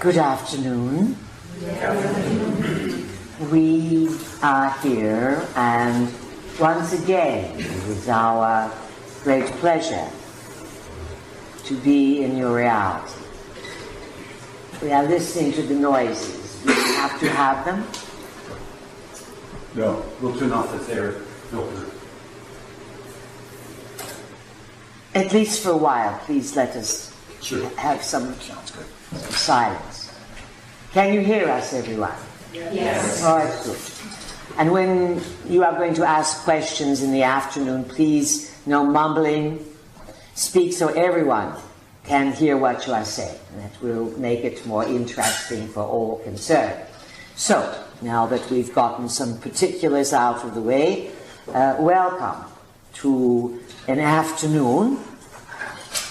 Good afternoon. We are here, and once again, it is our great pleasure to be in your reality. We are listening to the noises. Do we have to have them? No, we'll turn off this air filter. At least for a while, please let us have some silence. Can you hear us, everyone? Yes. All right, good. And when you are going to ask questions in the afternoon, please, no mumbling. Speak so everyone can hear what you are saying. That will make it more interesting for all concerned. So, now that we've gotten some particulars out of the way, welcome to an afternoon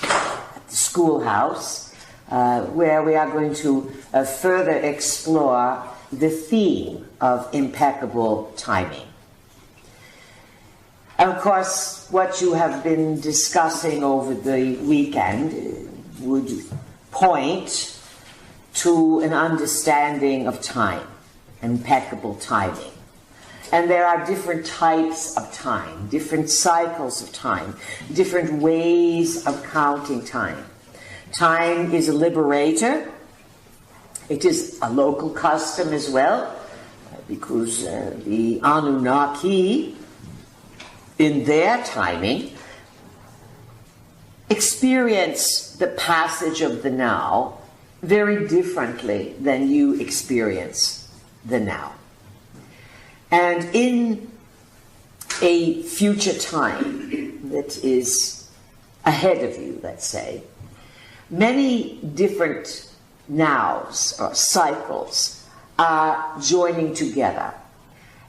at the schoolhouse where we are going to further explore the theme of impeccable timing. And of course, what you have been discussing over the weekend would point to an understanding of time, impeccable timing. And there are different types of time, different cycles of time, different ways of counting time. Time is a liberator. It is a local custom as well, because the Anunnaki, in their timing, experience the passage of the now very differently than you experience the now. And in a future time that is ahead of you, let's say, many different nows or cycles are joining together.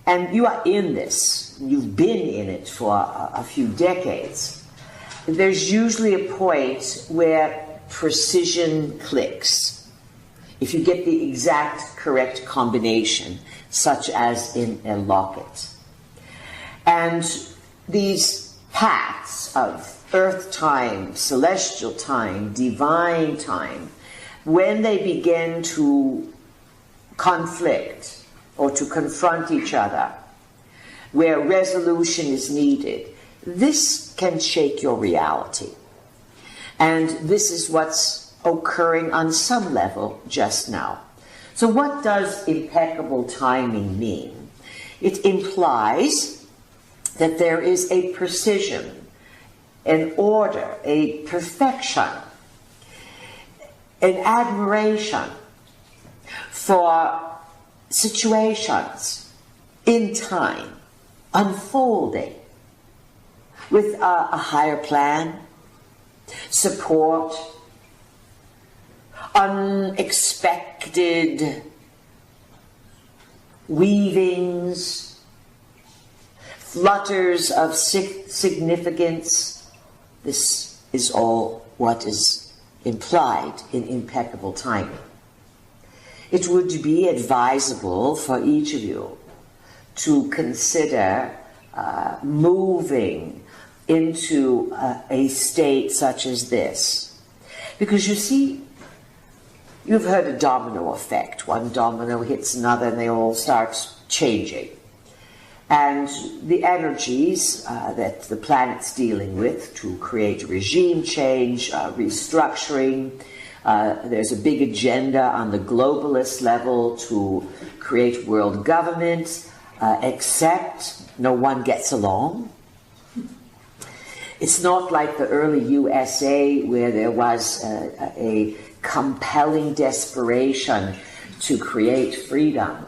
And you are in this, you've been in it for a few decades. There's usually a point where precision clicks. If you get the exact correct combination, such as in a locket. And these paths of earth time, celestial time, divine time, when they begin to conflict or to confront each other, where resolution is needed, this can shake your reality. And this is what's occurring on some level just now. So what does impeccable timing mean? It implies that there is a precision, an order, a perfection, an admiration for situations in time unfolding with a higher plan, support, unexpected weavings, flutters of significance. This is all what is implied in impeccable timing. It would be advisable for each of you to consider moving into a state such as this. Because you see, you've heard a domino effect. One domino hits another and they all start changing. And the energies that the planet's dealing with to create regime change, restructuring, there's a big agenda on the globalist level to create world government, except no one gets along. It's not like the early USA where there was a compelling desperation to create freedom,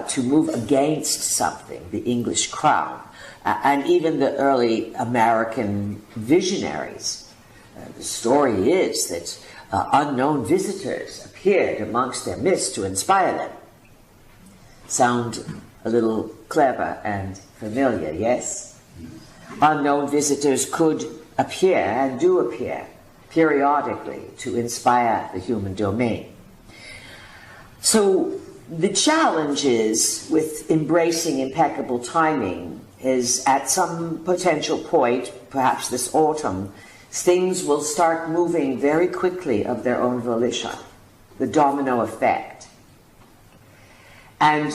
to move against something, the English crown, and even the early American visionaries. The story is that unknown visitors appeared amongst their midst to inspire them. Sound a little clever and familiar, yes? Unknown visitors could appear and do appear periodically to inspire the human domain. So the challenge is with embracing impeccable timing is at some potential point, perhaps this autumn, things will start moving very quickly of their own volition. the domino effect. And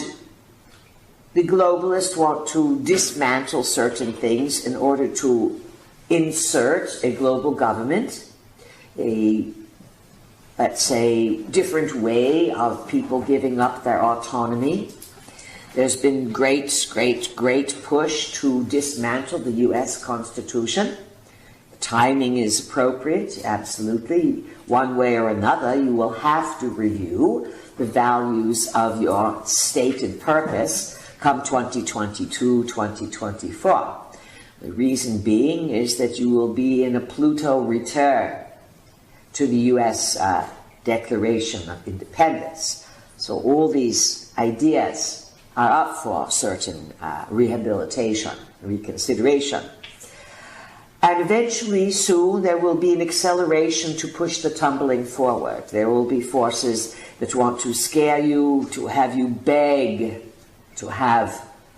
the globalists want to dismantle certain things in order to insert a global government, a, let's say, different way of people giving up their autonomy. There's been great push to dismantle the US Constitution. The timing is appropriate, absolutely. One way or another, you will have to review the values of your stated purpose come 2022, 2024. The reason being is that you will be in a Pluto return to the US Declaration of Independence. So all these ideas are up for certain rehabilitation, reconsideration. And eventually, soon, there will be an acceleration to push the tumbling forward. There will be forces that want to scare you, to have you beg, to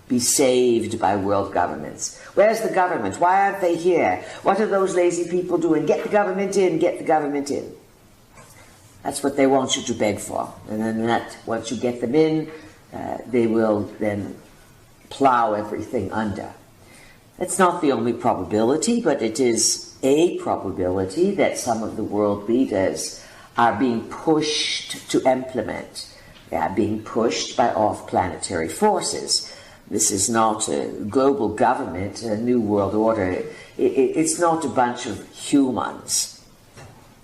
be saved by world governments. Where's the government? Why aren't they here? What are those lazy people doing? Get the government in, get the government in. That's what they want you to beg for. And then once you get them in, they will then plow everything under. It's not the only probability, but it is a probability that some of the world leaders are being pushed to implement. They are being pushed by off-planetary forces. This is not a global government, a new world order. It's not a bunch of humans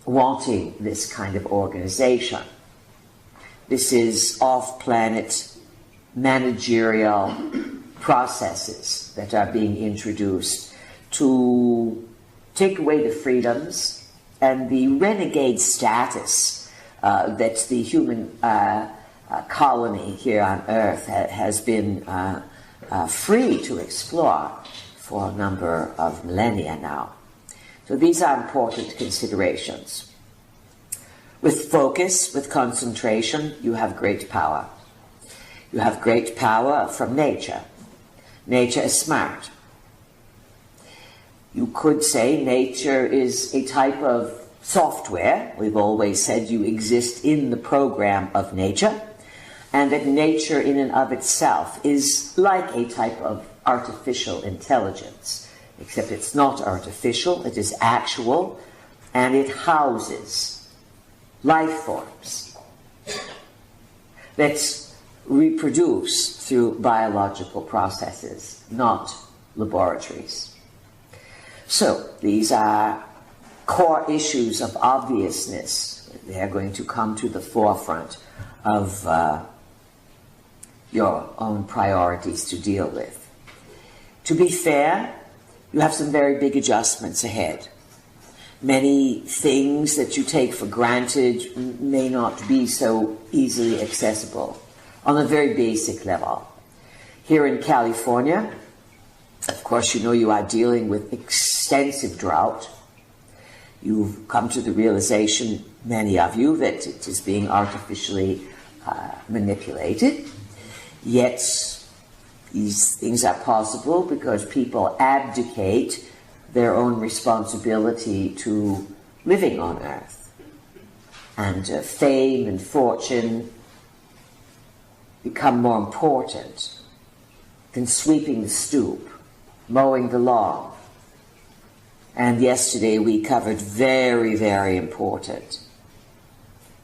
wanting this kind of organization. This is off-planet managerial processes that are being introduced to take away the freedoms and the renegade status that the human colony here on Earth has been free to explore for a number of millennia now. So these are important considerations. With focus, with concentration, you have great power. You have great power from nature. Nature is smart. You could say nature is a type of software. We've always said you exist in the program of nature, and that nature in and of itself is like a type of artificial intelligence, except it's not artificial, it is actual, and it houses life forms that reproduce through biological processes, not laboratories. So these are core issues of obviousness. They are going to come to the forefront of your own priorities to deal with. To be fair, you have some very big adjustments ahead. Many things that you take for granted may not be so easily accessible on a very basic level. Here in California, of course, you know you are dealing with extensive drought. You've come to the realization, many of you, that it is being artificially manipulated. Yet, these things are possible because people abdicate their own responsibility to living on Earth. And fame and fortune become more important than sweeping the stoop, mowing the lawn. And yesterday we covered very, very important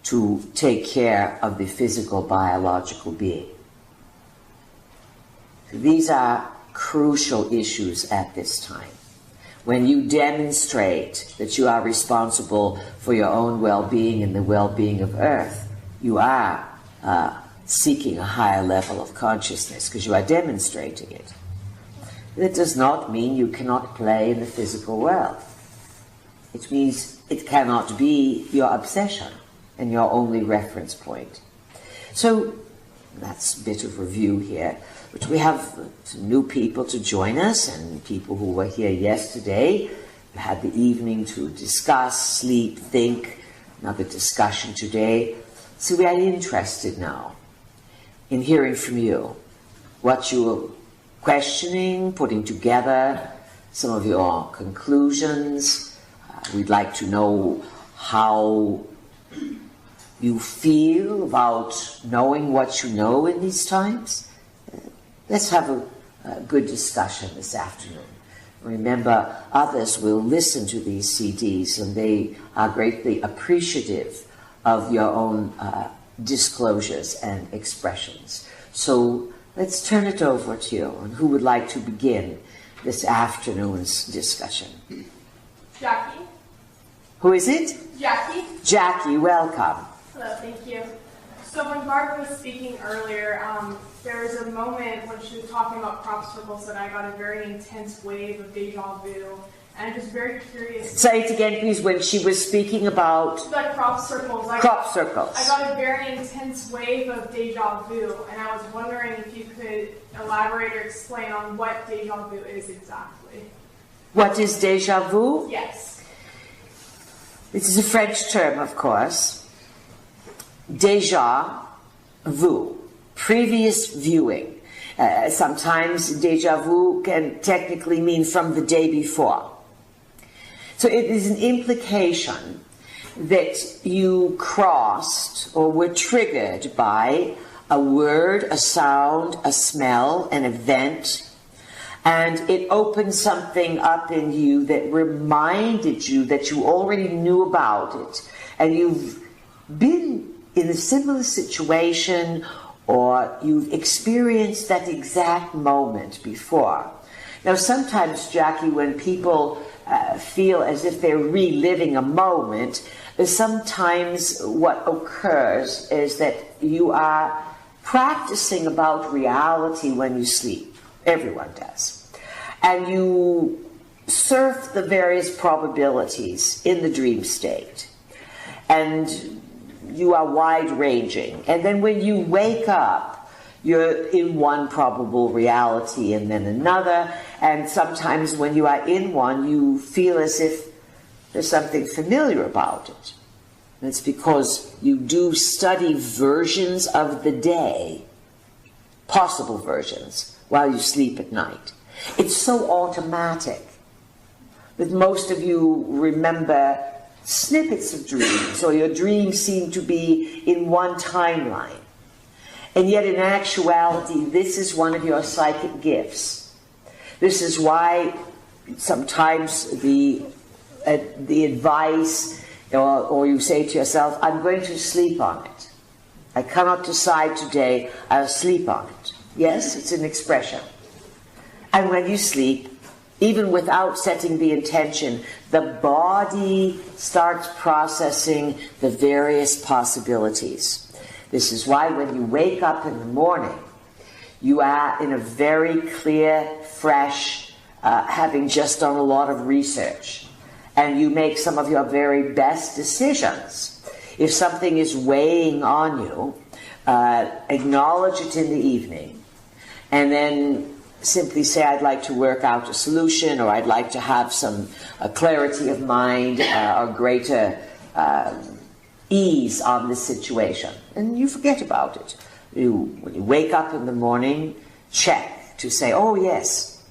to take care of the physical, biological being. These are crucial issues at this time. When you demonstrate that you are responsible for your own well-being and the well-being of Earth, you are seeking a higher level of consciousness because you are demonstrating it. That does not mean you cannot play in the physical world. It means it cannot be your obsession and your only reference point. So that's a bit of review here. But we have some new people to join us, and people who were here yesterday. We had the evening to discuss, sleep, think, another discussion today. So we are interested now in hearing from you, what you're questioning, putting together, some of your conclusions. We'd like to know how you feel about knowing what you know in these times? Let's have a good discussion this afternoon. Remember, others will listen to these CDs and they are greatly appreciative of your own disclosures and expressions. So let's turn it over to you. And who would like to begin this afternoon's discussion? Jackie. Who is it? Jackie. Jackie, welcome. Hello, thank you. So when Barbara was speaking earlier, there was a moment when she was talking about crop circles that I got a very intense wave of deja vu. And I'm just very curious. Say it again, please, when she was speaking about The crop circles. crop circles. I got a very intense wave of deja vu, and I was wondering if you could elaborate or explain on what deja vu is exactly. What is deja vu? Yes. This is a French term, of course. Déjà vu, previous viewing. Sometimes deja vu can technically mean from the day before. So it is an implication that you crossed or were triggered by a word, a sound, a smell, an event, and it opened something up in you that reminded you that you already knew about it, and you've been in a similar situation or you've experienced that exact moment before. Now sometimes, Jackie, when people feel as if they're reliving a moment, sometimes what occurs is that you are practicing about reality when you sleep. Everyone does. And you surf the various probabilities in the dream state. And you are wide-ranging. And then when you wake up, you're in one probable reality and then another. And sometimes when you are in one, you feel as if there's something familiar about it. And it's because you do study versions of the day, possible versions, while you sleep at night. It's so automatic that most of you remember snippets of dreams, or your dreams seem to be in one timeline. And yet in actuality, this is one of your psychic gifts. This is why sometimes the advice, or you say to yourself, I'm going to sleep on it. I cannot decide today, I'll sleep on it. Yes, it's an expression. And when you sleep, even without setting the intention, the body starts processing the various possibilities. This is why when you wake up in the morning, you are in a very clear, fresh, having just done a lot of research, and you make some of your very best decisions. If something is weighing on you, acknowledge it in the evening, and then simply say, I'd like to work out a solution, or I'd like to have some clarity of mind or greater ease on this situation. And you forget about it. When you wake up in the morning, check to say, oh yes,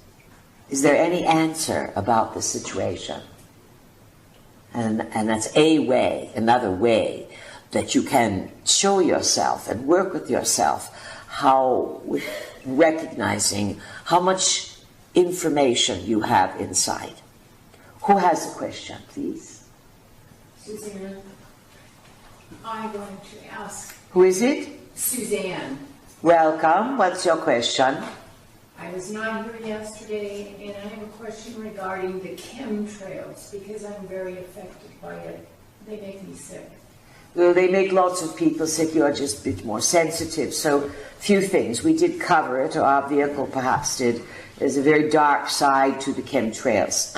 is there any answer about the situation? And that's a way, another way, that you can show yourself and work with yourself how, recognizing how much information you have inside. Who has a question, please? Suzanne, I'm going to ask. Who is it? Suzanne. Welcome. What's your question? I was not here yesterday, and I have a question regarding the chemtrails, because I'm very affected by it. They make me sick. Well, they make lots of people sick. You're just a bit more sensitive. So, few things. We did cover it, or our vehicle perhaps did. There's a very dark side to the chemtrails.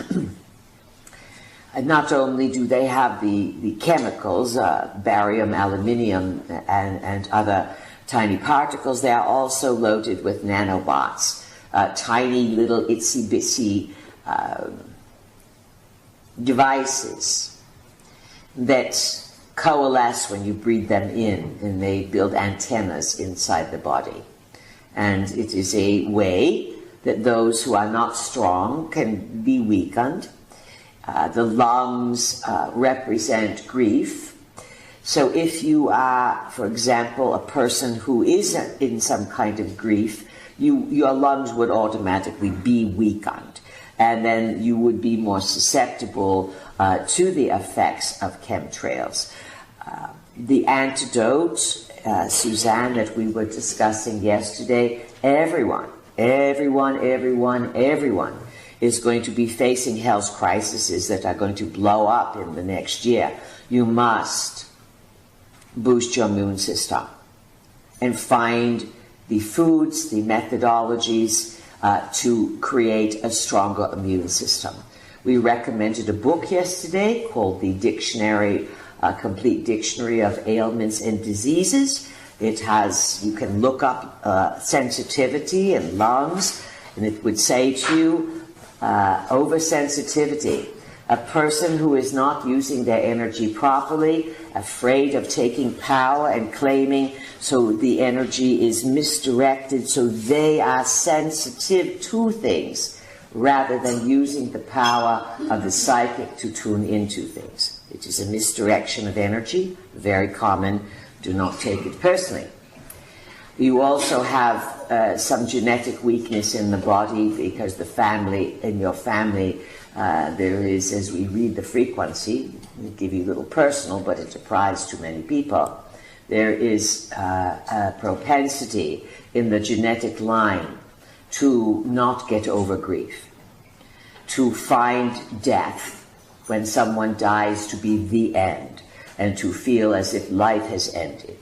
And not only do they have the chemicals, barium, aluminium, and other tiny particles, they are also loaded with nanobots, tiny little itsy-bitsy devices that coalesce when you breathe them in, and they build antennas inside the body. And it is a way that those who are not strong can be weakened. The lungs represent grief. So if you are, for example, a person who is in some kind of grief, your lungs would automatically be weakened, and then you would be more susceptible to the effects of chemtrails. The antidote, Suzanne, that we were discussing yesterday, everyone is going to be facing health crises that are going to blow up in the next year. You must boost your immune system and find the foods, the methodologies to create a stronger immune system. We recommended a book yesterday called the Dictionary, Complete Dictionary of Ailments and Diseases. It has, you can look up sensitivity and lungs, and it would say to you, oversensitivity. A person who is not using their energy properly, afraid of taking power and claiming, so the energy is misdirected, so they are sensitive to things rather than using the power of the psychic to tune into things. It is a misdirection of energy, very common. Do not take it personally. You also have some genetic weakness in the body because in your family, there is, as we read the frequency, we give you a little personal, but it applies to many people. There is a propensity in the genetic line to not get over grief, to find death when someone dies to be the end, and to feel as if life has ended.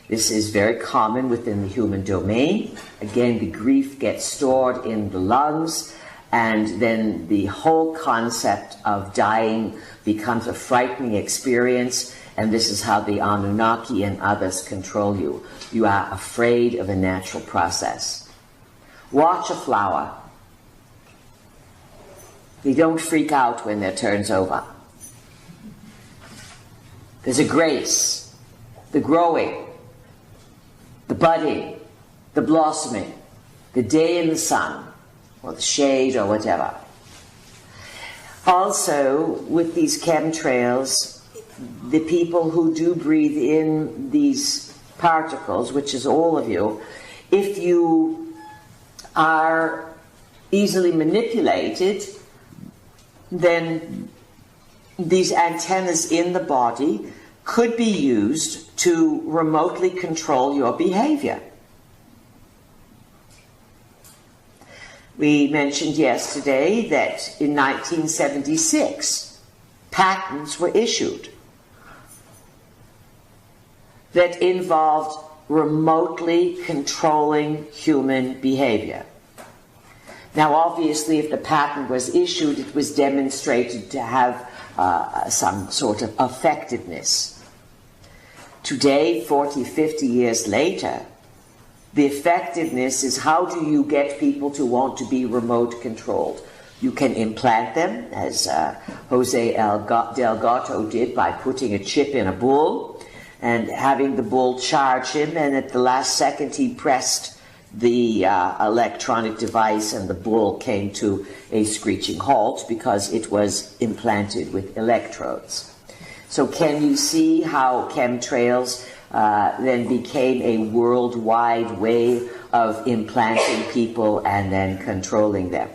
This is very common within the human domain. Again, the grief gets stored in the lungs, and then the whole concept of dying becomes a frightening experience, and this is how the Anunnaki and others control you. You are afraid of a natural process. Watch a flower. They don't freak out when their turn's over. There's a grace, the growing, the budding, the blossoming, the day in the sun, or the shade, or whatever. Also, with these chemtrails, the people who do breathe in these particles, which is all of you, if you are easily manipulated, then these antennas in the body could be used to remotely control your behavior. We mentioned yesterday that in 1976, patents were issued that involved remotely controlling human behavior. Now, obviously, if the patent was issued, it was demonstrated to have some sort of effectiveness. Today, 40, 50 years later, the effectiveness is how do you get people to want to be remote controlled? You can implant them, as Jose Delgado did, by putting a chip in a bull and having the bull charge him, and at the last second he pressed the electronic device and the bull came to a screeching halt because it was implanted with electrodes. So can you see how chemtrails then became a worldwide way of implanting people and then controlling them?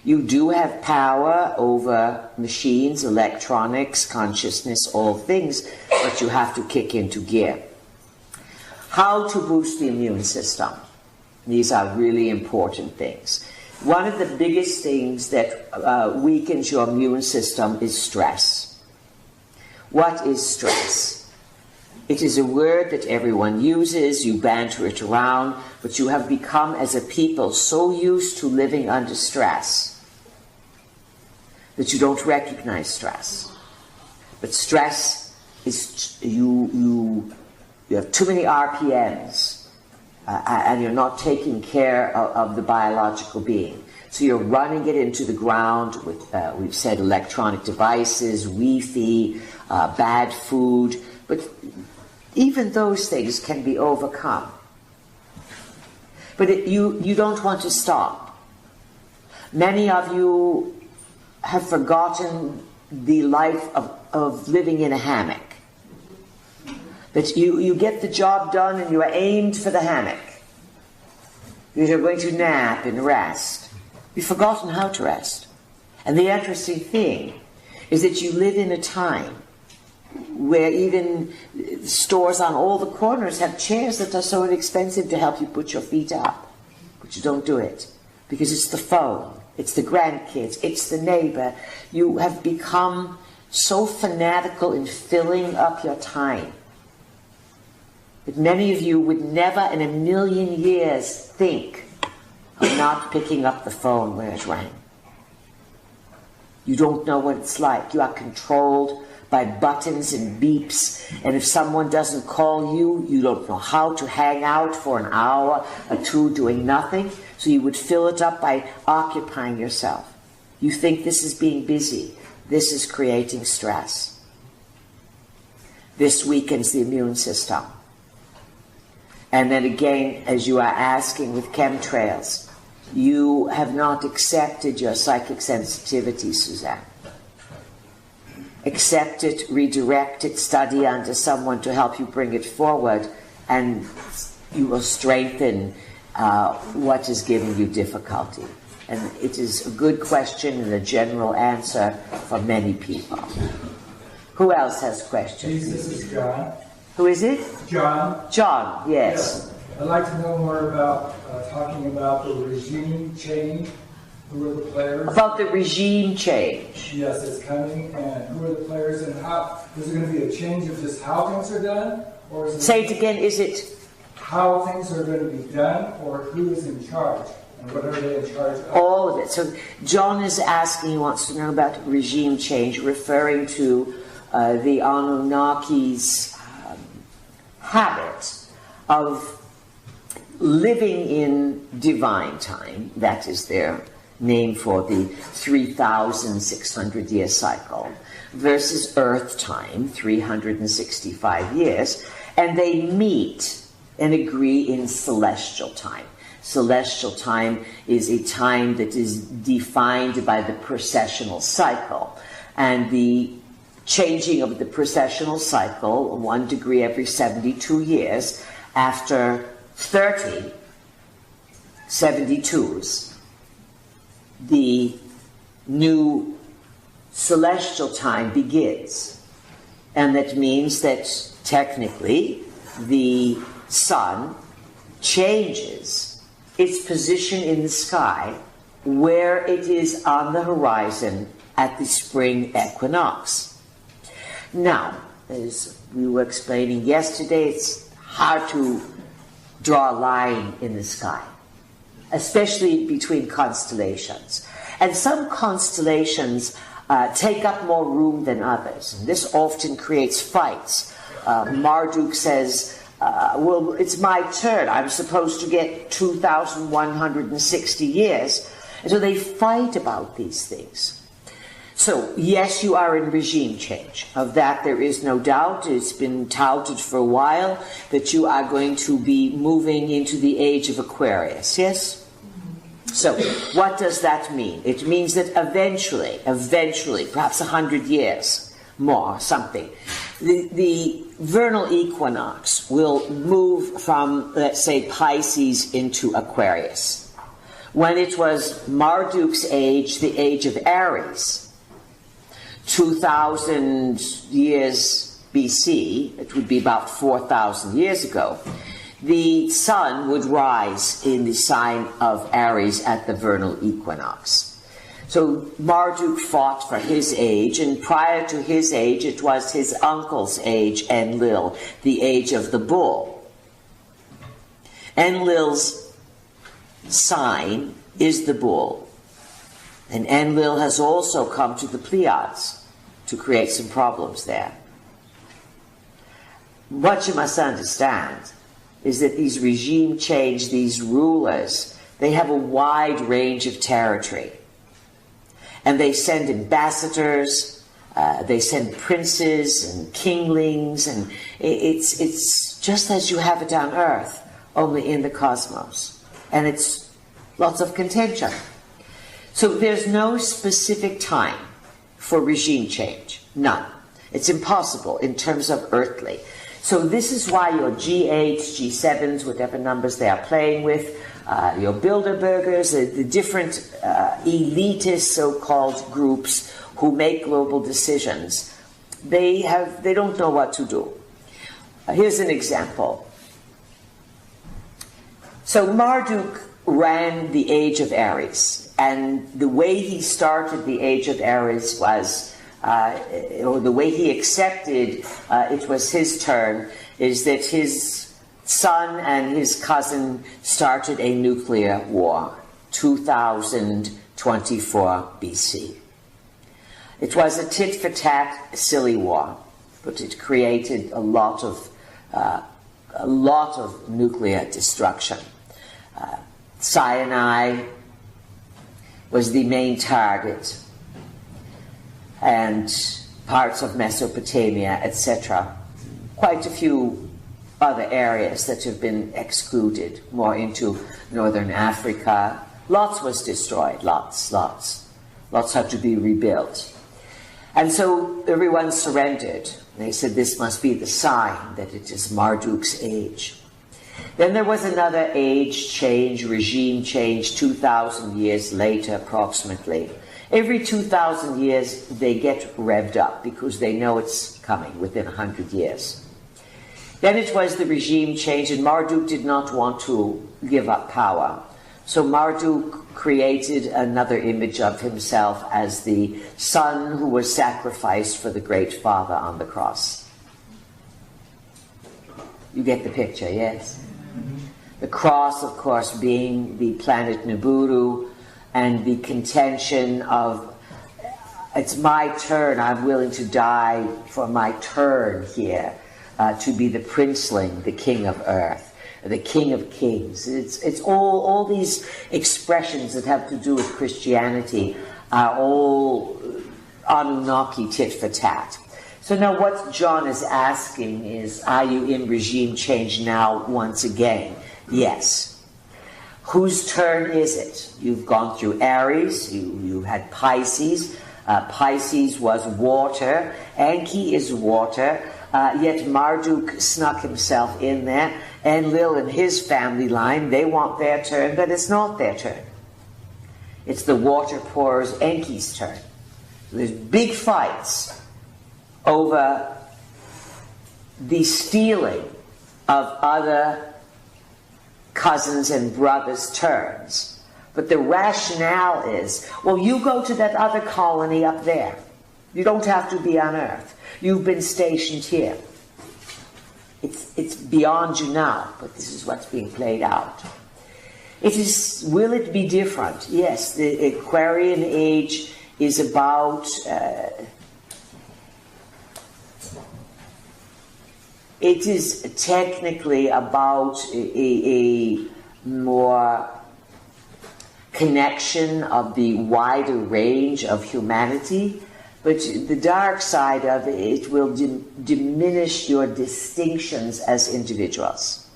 You do have power over machines, electronics, consciousness, all things, but you have to kick into gear. How to boost the immune system? These are really important things. One of the biggest things that weakens your immune system is stress. What is stress? It is a word that everyone uses, you banter it around, but you have become as a people so used to living under stress that you don't recognize stress. But stress is, you have too many RPMs. And you're not taking care of the biological being. So you're running it into the ground with, we've said, electronic devices, Wi-Fi, bad food, but even those things can be overcome. But you don't want to stop. Many of you have forgotten the life of living in a hammock. But you get the job done and you are aimed for the hammock. You're going to nap and rest. You've forgotten how to rest. And the interesting thing is that you live in a time where even stores on all the corners have chairs that are so inexpensive to help you put your feet up. But you don't do it because it's the phone, it's the grandkids, it's the neighbor. You have become so fanatical in filling up your time that many of you would never in a million years think of not picking up the phone when it rang. You don't know what it's like. You are controlled by buttons and beeps, and if someone doesn't call you, you don't know how to hang out for an hour or two doing nothing, so you would fill it up by occupying yourself. You think this is being busy. This is creating stress. This weakens the immune system. And then again, as you are asking with chemtrails, you have not accepted your psychic sensitivity, Suzanne. Accept it, redirect it, study under someone to help you bring it forward, and you will strengthen what is giving you difficulty. And it is a good question and a general answer for many people. Who else has questions? This is John. Who is it? John. John, yes. I'd like to know more about talking about the regime change. Who are the players? About the regime change. Yes, it's coming, and who are the players, and how is it going to be a change of just how things are done, or is it Say it again. Is it how things are going to be done, or who is in charge, and what are they in charge of? all of it? So John is asking. He wants to know about regime change, referring to the Anunnaki's habit of living in divine time. That is their name for the 3,600-year cycle, versus Earth time, 365 years, and they meet and agree in celestial time. Celestial time is a time that is defined by the precessional cycle, and the changing of the precessional cycle, 1 degree every 72 years, after 30 72s, the new celestial time begins. And that means that technically the sun changes its position in the sky where it is on the horizon at the spring equinox. Now, as we were explaining yesterday, it's hard to draw a line in the sky, especially between constellations. And some constellations take up more room than others. And this often creates fights. Marduk says, well, it's my turn. I'm supposed to get 2,160 years. And so they fight about these things. So, yes, you are in regime change. Of that, there is no doubt. It's been touted for a while that you are going to be moving into the age of Aquarius, yes? So, what does that mean? It means that eventually, perhaps 100 years more, something, the vernal equinox will move from, let's say, Pisces into Aquarius. When it was Marduk's age, the age of Aries, 2,000 years BC, it would be about 4,000 years ago, the sun would rise in the sign of Aries at the vernal equinox. So Marduk fought for his age, and prior to his age, it was his uncle's age, Enlil, the age of the bull. Enlil's sign is the bull. And Enlil has also come to the Pleiades to create some problems there. What you must understand is that these regime change, these rulers, they have a wide range of territory. And they send ambassadors, they send princes and kinglings, and it's just as you have it on Earth, only in the cosmos. And it's lots of contention. So there's no specific time for regime change. None. It's impossible in terms of earthly. So this is why your G8s, G7s, whatever numbers they are playing with, your Bilderbergers, the different elitist so-called groups who make global decisions, they don't know what to do. Here's an example. So Marduk ran the Age of Aries, and the way he started the Age of Aries was, or the way he accepted it was his turn, is that his son and his cousin started a nuclear war, 2024 BC. It was a tit-for-tat, silly war, but it created a lot of nuclear destruction. Sinai was the main target, and parts of Mesopotamia, etc. Quite a few other areas that have been excluded, more into northern Africa. Lots was destroyed, lots. Lots had to be rebuilt. And so everyone surrendered. They said this must be the sign that it is Marduk's age. Then there was another age change, regime change, 2,000 years later approximately. Every 2,000 years they get revved up because they know it's coming within 100 years. Then it was the regime change, and Marduk did not want to give up power. So Marduk created another image of himself as the son who was sacrificed for the great father on the cross. You get the picture, yes? The cross, of course, being the planet Nibiru, and the contention of, it's my turn, I'm willing to die for my turn here, to be the princeling, the king of earth, the king of kings. It's all these expressions that have to do with Christianity are all Anunnaki tit for tat. So now what John is asking is, are you in regime change now once again? Yes. Whose turn is it? You've gone through Aries, you had Pisces. Pisces was water, Enki is water, yet Marduk snuck himself in there, and Lil and his family line, they want their turn, but it's not their turn. It's the water pourers Enki's turn. There's big fights over the stealing of other cousins and brothers' turns. But the rationale is, well, you go to that other colony up there. You don't have to be on Earth. You've been stationed here. It's beyond you now, but this is what's being played out. Will it be different? Yes, the Aquarian age is about it is technically about a more connection of the wider range of humanity, but the dark side of it will diminish your distinctions as individuals.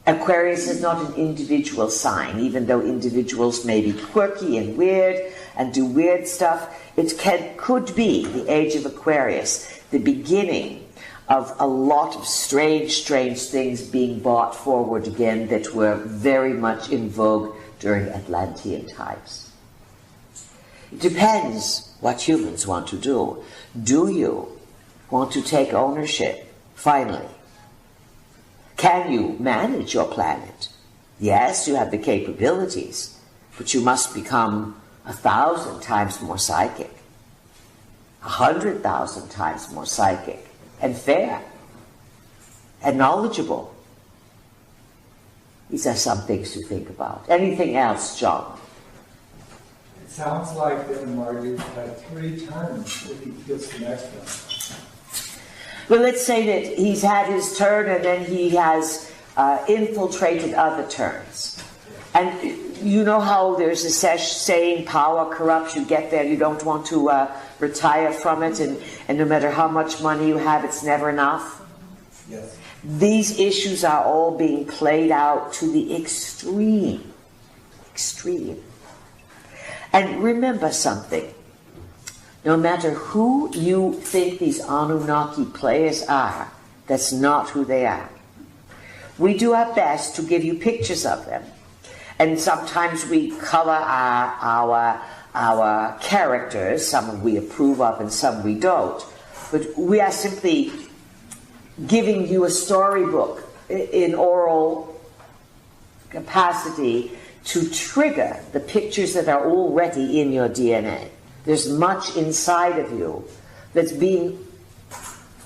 Aquarius is not an individual sign, even though individuals may be quirky and weird and do weird stuff. It could be the age of Aquarius, the beginning of a lot of strange things being brought forward again that were very much in vogue during Atlantean times. It depends what humans want to do. Do you want to take ownership, finally? Can you manage your planet? Yes, you have the capabilities, but you must become 1,000 times more psychic, 100,000 times more psychic, and fair, and knowledgeable. These are some things to think about. Anything else, John? It sounds like that Marduk had 3 turns if he gets the next one. Well, let's say that he's had his turn and then he has infiltrated other turns. And you know how there's a saying, power corrupts, you get there, you don't want to retire from it, and no matter how much money you have, it's never enough. Yes. These issues are all being played out to the extreme. Extreme. And remember something. No matter who you think these Anunnaki players are, that's not who they are. We do our best to give you pictures of them. And sometimes we color our characters, some we approve of and some we don't. But we are simply giving you a storybook in oral capacity to trigger the pictures that are already in your DNA. There's much inside of you that's being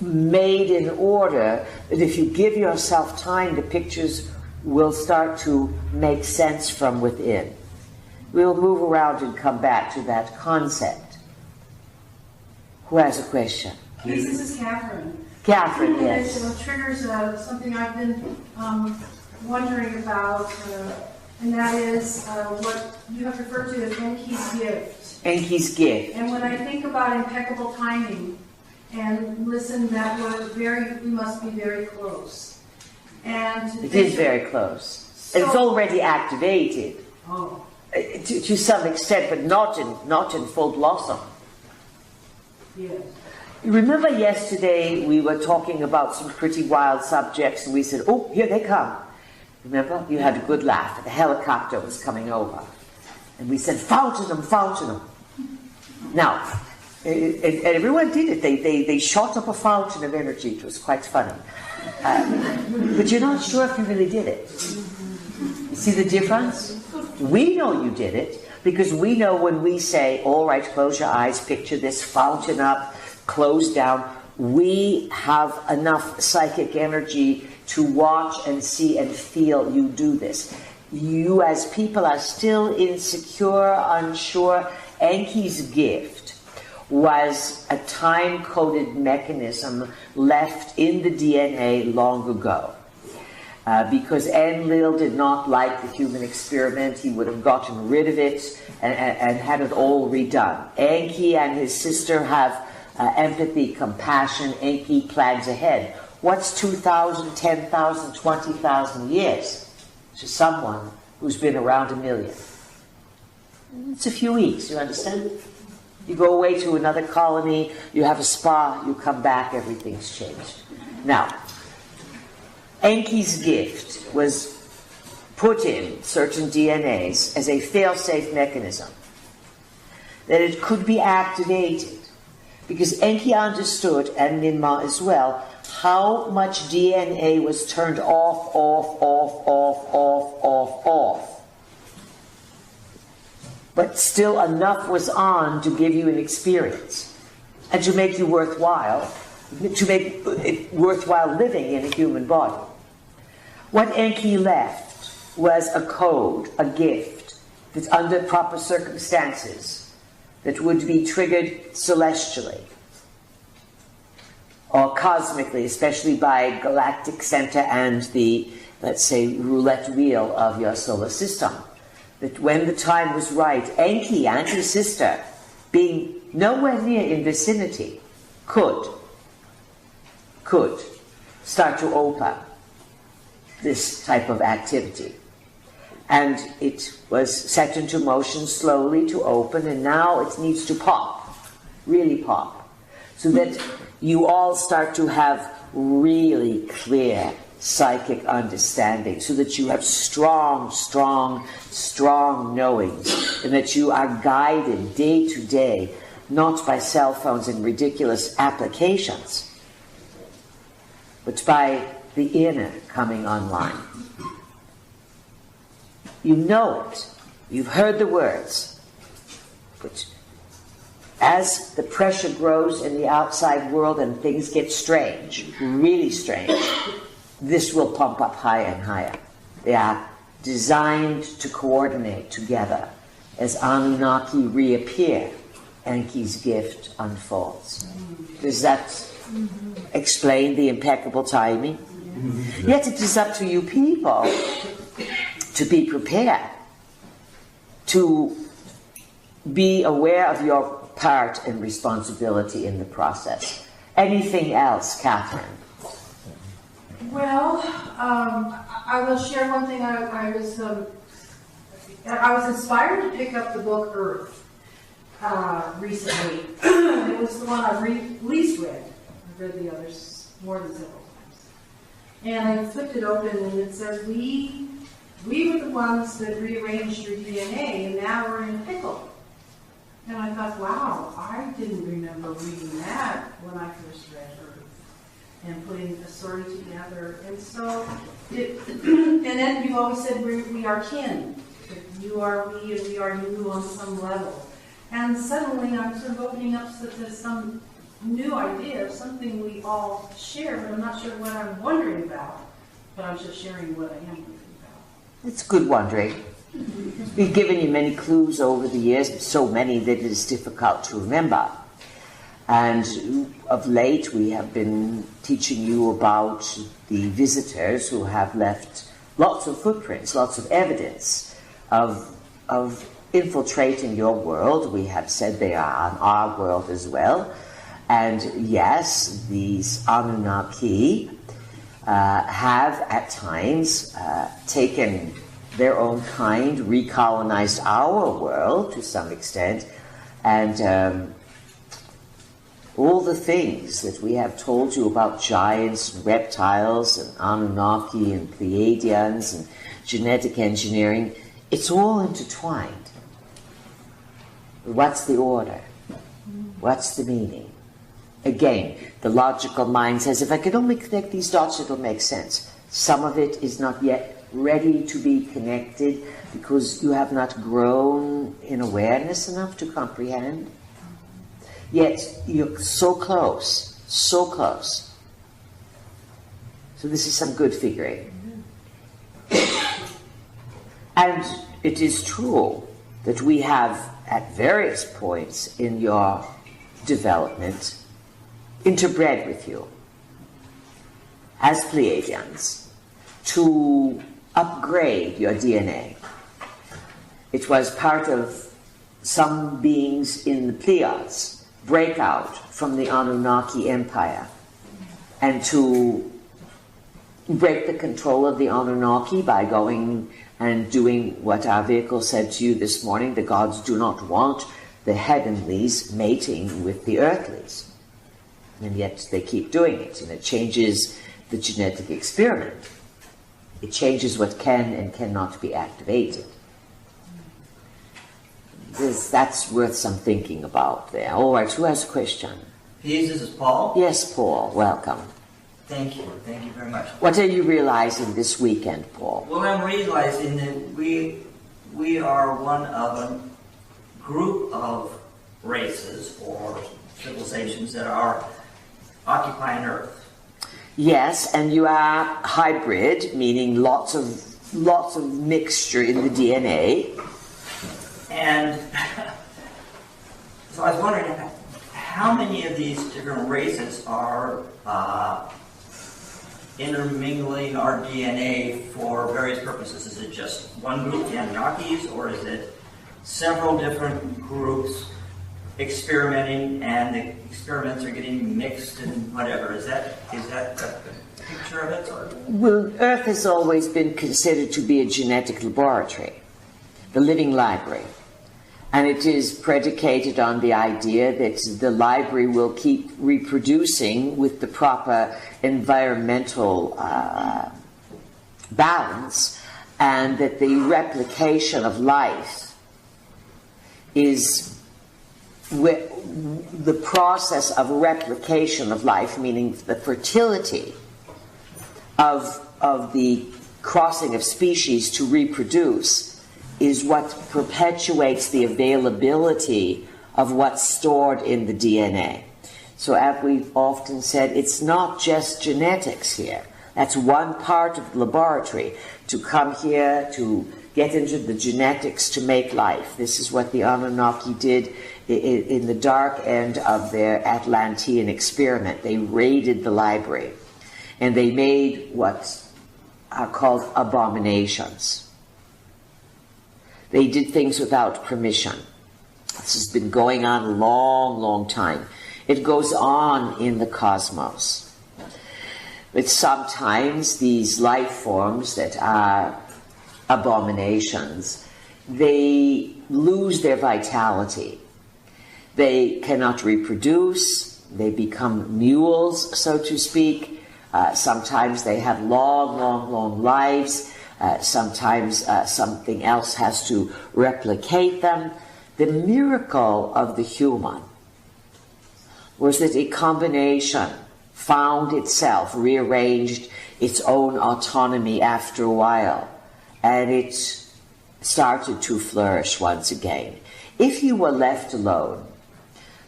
made in order that if you give yourself time, the pictures will start to make sense from within. We'll move around and come back to that concept. Who has a question? Please, this is Catherine. Catherine, yes. It triggers something I've been wondering about, and that is what you have referred to as Enki's gift. Enki's gift. And when I think about impeccable timing, and listen, that we must be very close. And it is very close. So, it's already activated. Oh. To some extent, but not in full blossom. Yes. Remember yesterday we were talking about some pretty wild subjects and we said, oh, here they come. Remember? You had a good laugh. The helicopter was coming over. And we said, fountain them. Now, and everyone did it. They shot up a fountain of energy. It was quite funny. But you're not sure if you really did it. You see the difference? We know you did it because we know when we say, all right, close your eyes, picture this fountain up, close down, we have enough psychic energy to watch and see and feel you do this. You as people are still insecure, unsure. Enki's gift was a time-coded mechanism left in the DNA long ago. Because Enlil did not like the human experiment, he would have gotten rid of it and had it all redone. Enki and his sister have empathy, compassion. Enki plans ahead. What's 2,000, 10,000, 20,000 years to someone who's been around a million? It's a few weeks, you understand? You go away to another colony, you have a spa, you come back, everything's changed. Now, Enki's gift was put in certain DNAs as a fail-safe mechanism, that it could be activated, because Enki understood, and Ninmah as well, how much DNA was turned off. But still enough was on to give you an experience and to make you worthwhile, to make it worthwhile living in a human body. What Enki left was a code, a gift, that under proper circumstances, that would be triggered celestially or cosmically, especially by galactic center and the, let's say, roulette wheel of your solar system. That when the time was right, Enki and his sister, being nowhere near in vicinity, could start to open this type of activity. And it was set into motion slowly to open, and now it needs to pop, really pop, so that you all start to have really clear psychic understanding, so that you have strong knowings, and that you are guided day to day, not by cell phones and ridiculous applications, but by the inner coming online. You know it. You've heard the words. But as the pressure grows in the outside world and things get strange, really strange, this will pump up higher and higher. They are designed to coordinate together as Anunnaki reappear. Enki's gift unfolds. Does that explain the impeccable timing? Yet it is up to you people to be prepared, to be aware of your part and responsibility in the process. Anything else, Catherine? Well, I will share one thing. I was inspired to pick up the book Earth, recently. It was the one I least read. I've read the others more than several times. And I flipped it open and it says, we were the ones that rearranged your DNA and now we're in a pickle. And I thought, wow, I didn't remember reading that when I first read Earth and putting a story together. And so, and then you always said we are kin. That you are we and we are you on some level. And suddenly I'm sort of opening up to some new idea of something we all share, but I'm not sure what I'm wondering about. But I'm just sharing what I am wondering about. It's good wondering. We've given you many clues over the years, so many that it is difficult to remember. And of late we have been teaching you about the visitors who have left lots of footprints, lots of evidence of infiltrating your world. We have said they are on our world as well. And yes, these Anunnaki have at times taken their own kind, recolonized our world to some extent, and all the things that we have told you about giants and reptiles and Anunnaki and Pleiadians and genetic engineering, it's all intertwined. What's the order? What's the meaning? Again, the logical mind says, if I could only connect these dots, it'll make sense. Some of it is not yet ready to be connected because you have not grown in awareness enough to comprehend. Yet you're so close, so close. So this is some good figuring. And it is true that we have, at various points in your development, interbred with you as Pleiadians to upgrade your DNA. It was part of some beings in the Pleiades break out from the Anunnaki Empire and to break the control of the Anunnaki by going and doing what our vehicle said to you this morning. The gods do not want the heavenlies mating with the earthlies. And yet they keep doing it, and it changes the genetic experiment. It changes what can and cannot be activated. That's worth some thinking about there. All right, who has a question? Please, this is Paul. Yes, Paul, welcome. Thank you very much. What are you realizing this weekend, Paul? Well, I'm realizing that we are one of a group of races or civilizations that are occupying Earth. Yes, and you are hybrid, meaning lots of mixture in the DNA. And so I was wondering how many of these different races are intermingling our DNA for various purposes. Is it just one group, the Anunnakis, or is it several different groups experimenting, and the experiments are getting mixed and whatever? Is that the picture of it? Or? Well, Earth has always been considered to be a genetic laboratory, the living library. And it is predicated on the idea that the library will keep reproducing with the proper environmental balance, and that the replication of life is the process of replication of life, meaning the fertility of the crossing of species to reproduce, is what perpetuates the availability of what's stored in the DNA. So as we've often said, it's not just genetics here. That's one part of the laboratory, to come here to get into the genetics to make life. This is what the Anunnaki did in the dark end of their Atlantean experiment. They raided the library and they made what are called abominations. They did things without permission. This has been going on a long, long time. It goes on in the cosmos. But sometimes these life forms that are abominations, they lose their vitality. They cannot reproduce. They become mules, so to speak. Sometimes they have long lives. Sometimes something else has to replicate them. The miracle of the human was that a combination found itself, rearranged its own autonomy after a while, and it started to flourish once again. If you were left alone,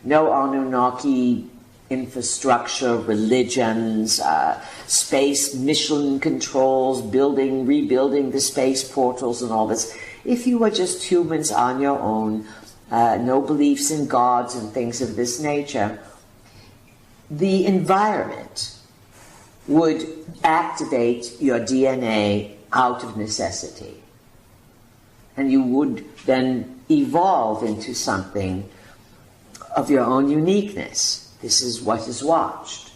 no Anunnaki infrastructure, religions, space mission controls, rebuilding the space portals and all this, if you were just humans on your own, no beliefs in gods and things of this nature, the environment would activate your DNA out of necessity. And you would then evolve into something of your own uniqueness. This is what is watched.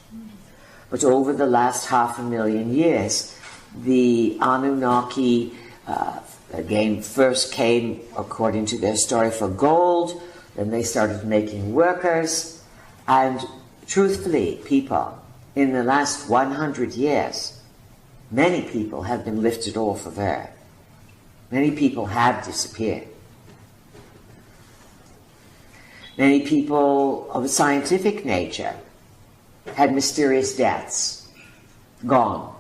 But over the last 500,000 years, the Anunnaki, again, first came, according to their story, for gold, then they started making workers, and truthfully, people, in the last 100 years, many people have been lifted off of Earth. Many people have disappeared. Many people of a scientific nature had mysterious deaths, gone,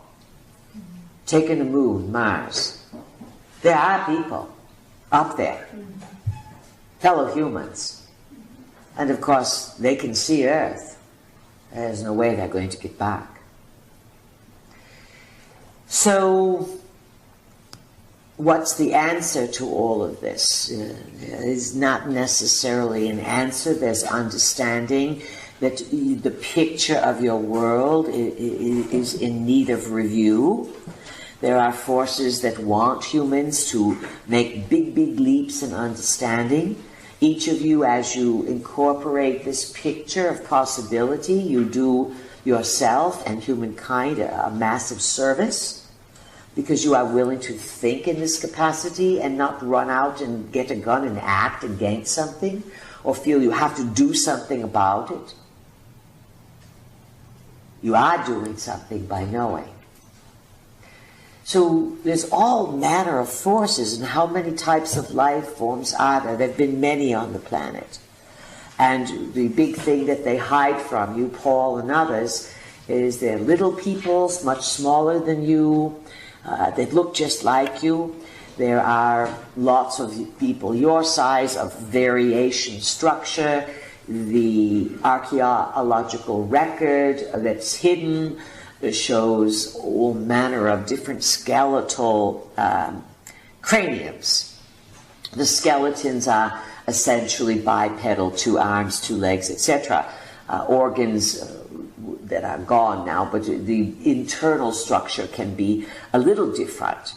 taken to the moon, Mars. There are people up there, fellow humans. And of course, they can see Earth. There's no way they're going to get back. So, what's the answer to all of this? Is not necessarily an answer. There's understanding that the picture of your world is in need of review. There are forces that want humans to make big leaps in understanding. Each of you, as you incorporate this picture of possibility, you do yourself and humankind a massive service, because you are willing to think in this capacity and not run out and get a gun and act against something, or feel you have to do something about it. You are doing something by knowing. So there's all manner of forces, and how many types of life forms are there? There have been many on the planet. And the big thing that they hide from you, Paul and others, is they're little peoples, much smaller than you. They look just like you. There are lots of people your size, of variation structure. The archaeological record that's hidden shows all manner of different skeletal craniums. The skeletons are essentially bipedal, 2 arms, 2 legs, etc. Organs that are gone now, but the internal structure can be a little different.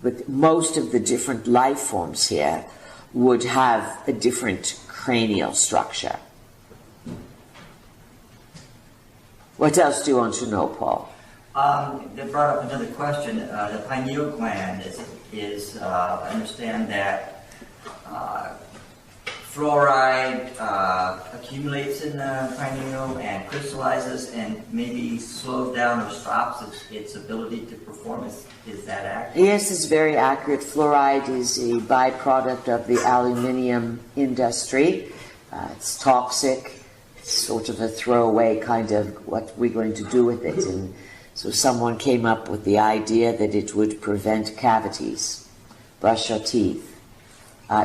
But most of the different life forms here would have a different cranial structure. What else do you want to know, Paul? That brought up another question. The pineal gland is I understand that fluoride accumulates in the pineal and crystallizes and maybe slows down or stops its ability to perform. Is that accurate? Yes, it's very accurate. Fluoride is a byproduct of the aluminium industry. It's toxic. It's sort of a throwaway kind of what we're going to do with it. And so someone came up with the idea that it would prevent cavities. Brush your teeth.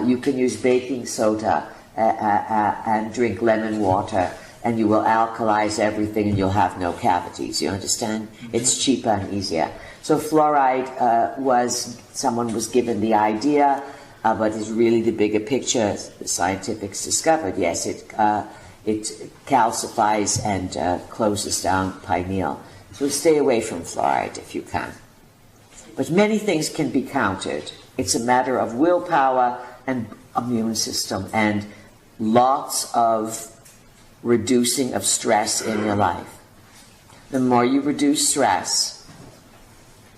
You can use baking soda and drink lemon water, and you will alkalize everything and you'll have no cavities. You understand? It's cheaper and easier. So fluoride someone was given the idea, but is really the bigger picture. The scientifics discovered, yes, it calcifies and closes down pineal. So stay away from fluoride if you can. But many things can be countered. It's a matter of willpower and immune system and lots of reducing of stress in your life. The more you reduce stress,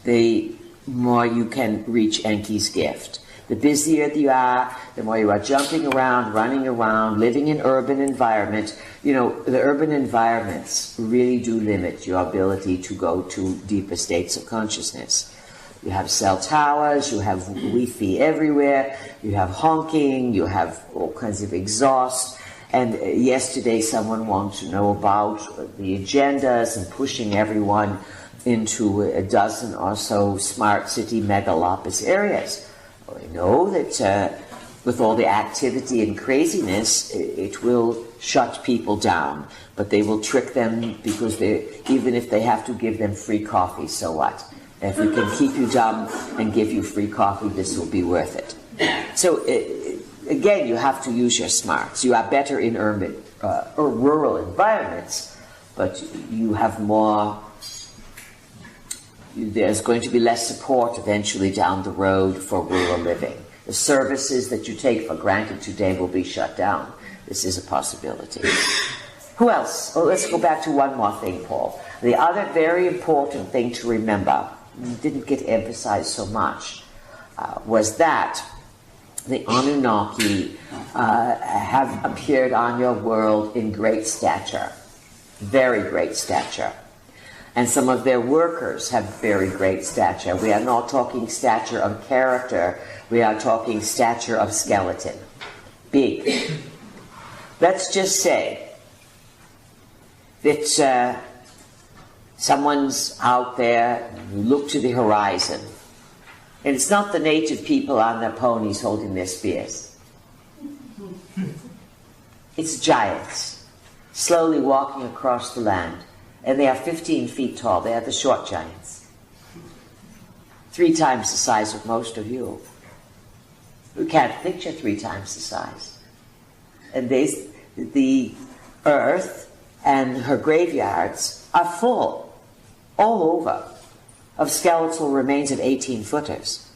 the more you can reach Enki's gift. The busier you are, the more you are jumping around, running around, living in urban environment. You know, the urban environments really do limit your ability to go to deeper states of consciousness. You have cell towers, you have Wi-Fi everywhere, you have honking, you have all kinds of exhaust. And yesterday someone wanted to know about the agendas and pushing everyone into a dozen or so smart city megalopolis areas. We know that with all the activity and craziness, it will shut people down, but they will trick them because even if they have to give them free coffee, so what? If we can keep you dumb and give you free coffee, this will be worth it. So again, you have to use your smarts. You are better in urban or rural environments, but you have more. There's going to be less support eventually down the road for rural living. The services that you take for granted today will be shut down. This is a possibility. Who else? Oh, let's go back to one more thing, Paul. The other very important thing to remember, didn't get emphasized so much, was that the Anunnaki have appeared on your world in great stature, very great stature. And some of their workers have very great stature. We are not talking stature of character, we are talking stature of skeleton. Big. Let's just say that someone's out there, you look to the horizon, and it's not the native people on their ponies holding their spears. It's giants, slowly walking across the land. And they are 15 feet tall. They are the short giants. 3 times the size of most of you. You can't picture 3 times the size. And the earth and her graveyards are full, all over, of skeletal remains of 18-footers.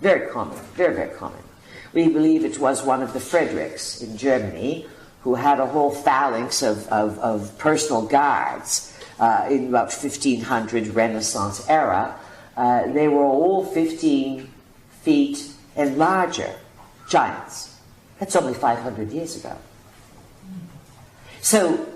Very common, very, very common. We believe it was one of the Friedrichs in Germany who had a whole phalanx of personal guards in about 1500 Renaissance era. They were all 15 feet and larger, giants. That's only 500 years ago. So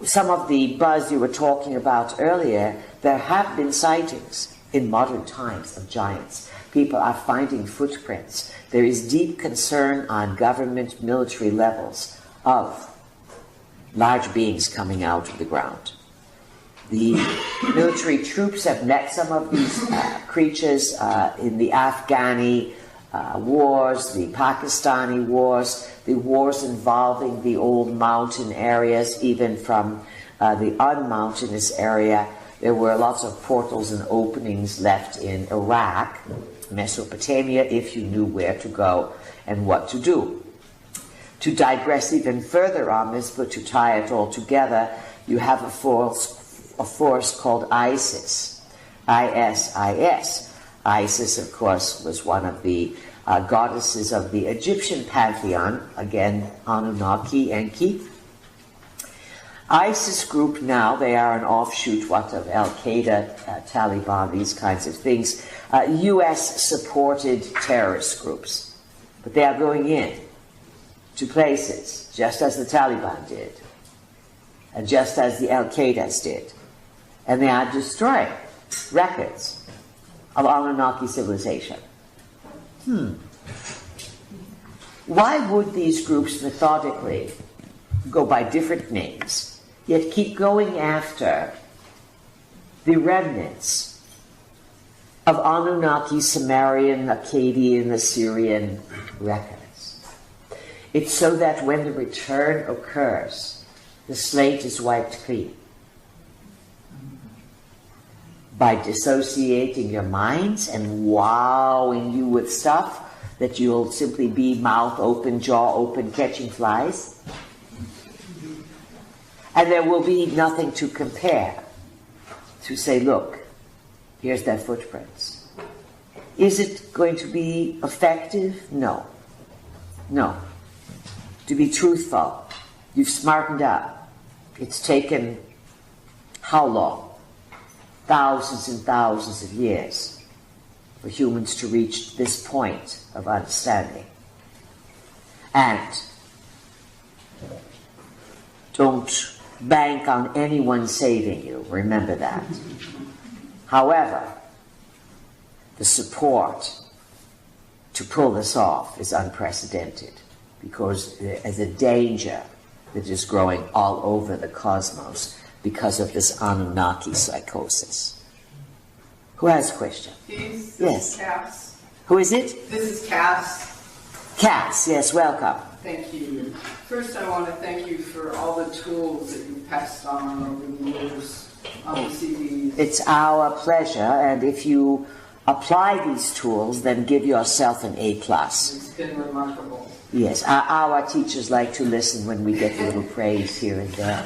some of the buzz you were talking about earlier, there have been sightings in modern times of giants. People are finding footprints. There is deep concern on government, military levels of large beings coming out of the ground. The military troops have met some of these creatures in the Afghani wars, the Pakistani wars, the wars involving the old mountain areas, even from the unmountainous area. There were lots of portals and openings left in Iraq, Mesopotamia, if you knew where to go and what to do. To digress even further on this, but to tie it all together, you have a force called Isis, I-S-I-S. Isis, of course, was one of the goddesses of the Egyptian pantheon, again, Anunnaki, Enki. ISIS group now, they are an offshoot, of Al-Qaeda, Taliban, these kinds of things, US-supported terrorist groups. But they are going in to places, just as the Taliban did, and just as the Al-Qaedas did. And they are destroying records of Anunnaki civilization. Why would these groups methodically go by different names, yet keep going after the remnants of Anunnaki, Sumerian, Akkadian, Assyrian records? It's so that when the return occurs, the slate is wiped clean. By dissociating your minds and wowing you with stuff that you'll simply be mouth open, jaw open, catching flies. And there will be nothing to compare to say, look, here's their footprints. Is it going to be effective? No. No. To be truthful, you've smartened up. It's taken how long? Thousands and thousands of years for humans to reach this point of understanding. And don't bank on anyone saving you, remember that. However, the support to pull this off is unprecedented, because there is a danger that is growing all over the cosmos because of this Anunnaki psychosis. Who has a question? This Yes. is Cass. Who is it? This is Cass. Cass, yes, welcome. Thank you. First, I want to thank you for all the tools that you've passed on over the years on the CDs. It's our pleasure, and if you apply these tools, then give yourself an A+. It's been remarkable. Yes, our teachers like to listen when we get a little praise here and there,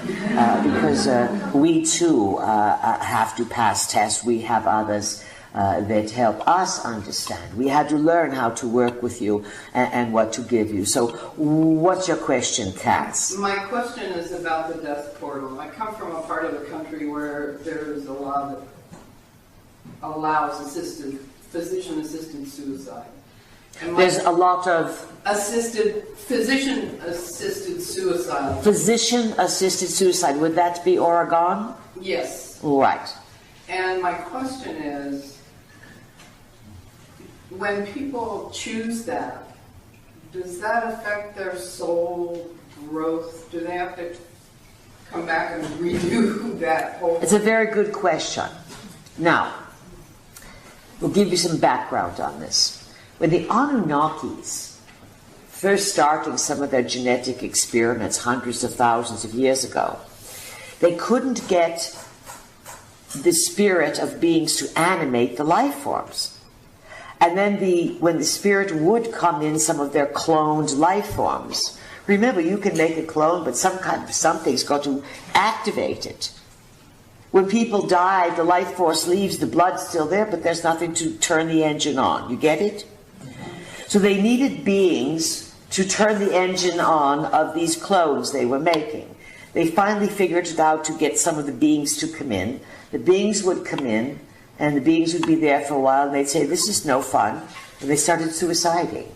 because we too have to pass tests. We have others that help us understand. We had to learn how to work with you and what to give you. So what's your question, Cass? My question is about the death portal. I come from a part of the country where there is a law that allows physician-assisted suicide. And There's a lot of physician-assisted suicide. physician-assisted suicide. Would that be Oregon? Yes. Right. And my question is, when people choose that, does that affect their soul growth? Do they have to come back and redo that whole... It's a very good question. Now, we'll give you some background on this. When the Anunnakis first starting some of their genetic experiments hundreds of thousands of years ago, they couldn't get the spirit of beings to animate the life forms. And then when the spirit would come in some of their cloned life forms, remember, you can make a clone, but something's got to activate it. When people die, the life force leaves, the blood's still there, but there's nothing to turn the engine on. You get it? So they needed beings to turn the engine on of these clones they were making. They finally figured it out to get some of the beings to come in. The beings would come in, and the beings would be there for a while, and they'd say, this is no fun. And they started suiciding.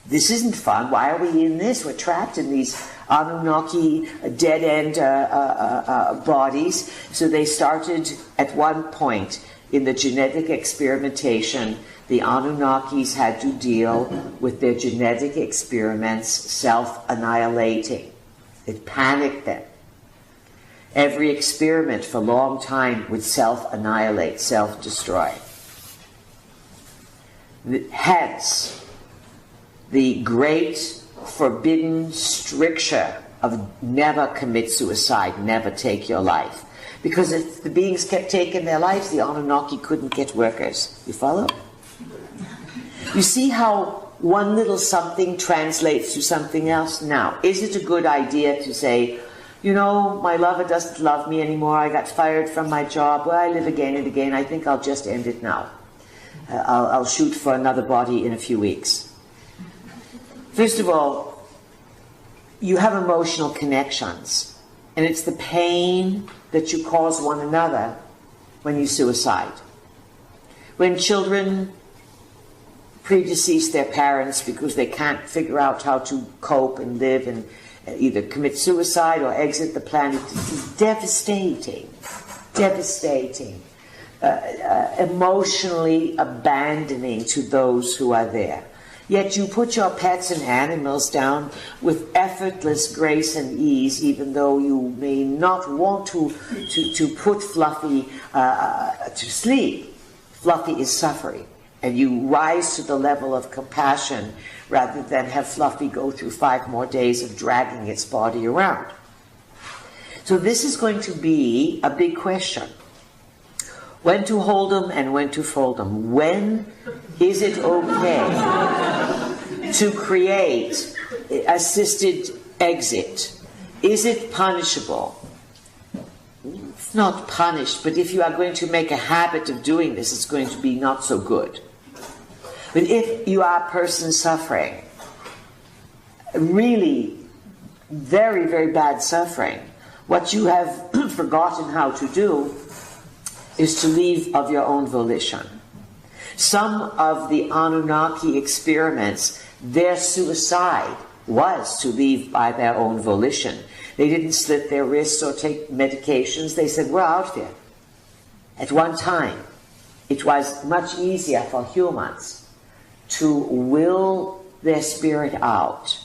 This isn't fun. Why are we in this? We're trapped in these Anunnaki dead-end bodies. So they started at one point in the genetic experimentation. The Anunnakis had to deal with their genetic experiments self-annihilating. It panicked them. Every experiment for a long time would self-annihilate, self-destroy. Hence, the great forbidden stricture of never commit suicide, never take your life. Because if the beings kept taking their lives, the Anunnaki couldn't get workers. You follow? You see how one little something translates to something else? Now, is it a good idea to say, you know, my lover doesn't love me anymore, I got fired from my job, well, I live again and again, I think I'll just end it now. I'll shoot for another body in a few weeks. First of all, you have emotional connections, and it's the pain that you cause one another when you suicide. When children predecease their parents because they can't figure out how to cope and live and either commit suicide or exit the planet, it's devastating, devastating, emotionally abandoning to those who are there. Yet you put your pets and animals down with effortless grace and ease, even though you may not want to put Fluffy to sleep. Fluffy is suffering, and you rise to the level of compassion rather than have Fluffy go through 5 more days of dragging its body around. So this is going to be a big question. When to hold them and when to fold them. When is it okay to create assisted exit? Is it punishable? It's not punished, but if you are going to make a habit of doing this, it's going to be not so good. But if you are a person suffering, really very, very bad suffering, what you have forgotten how to do is to leave of your own volition. Some of the Anunnaki experiments, their suicide was to leave by their own volition. They didn't slit their wrists or take medications. They said, we're out there. At one time, it was much easier for humans to will their spirit out.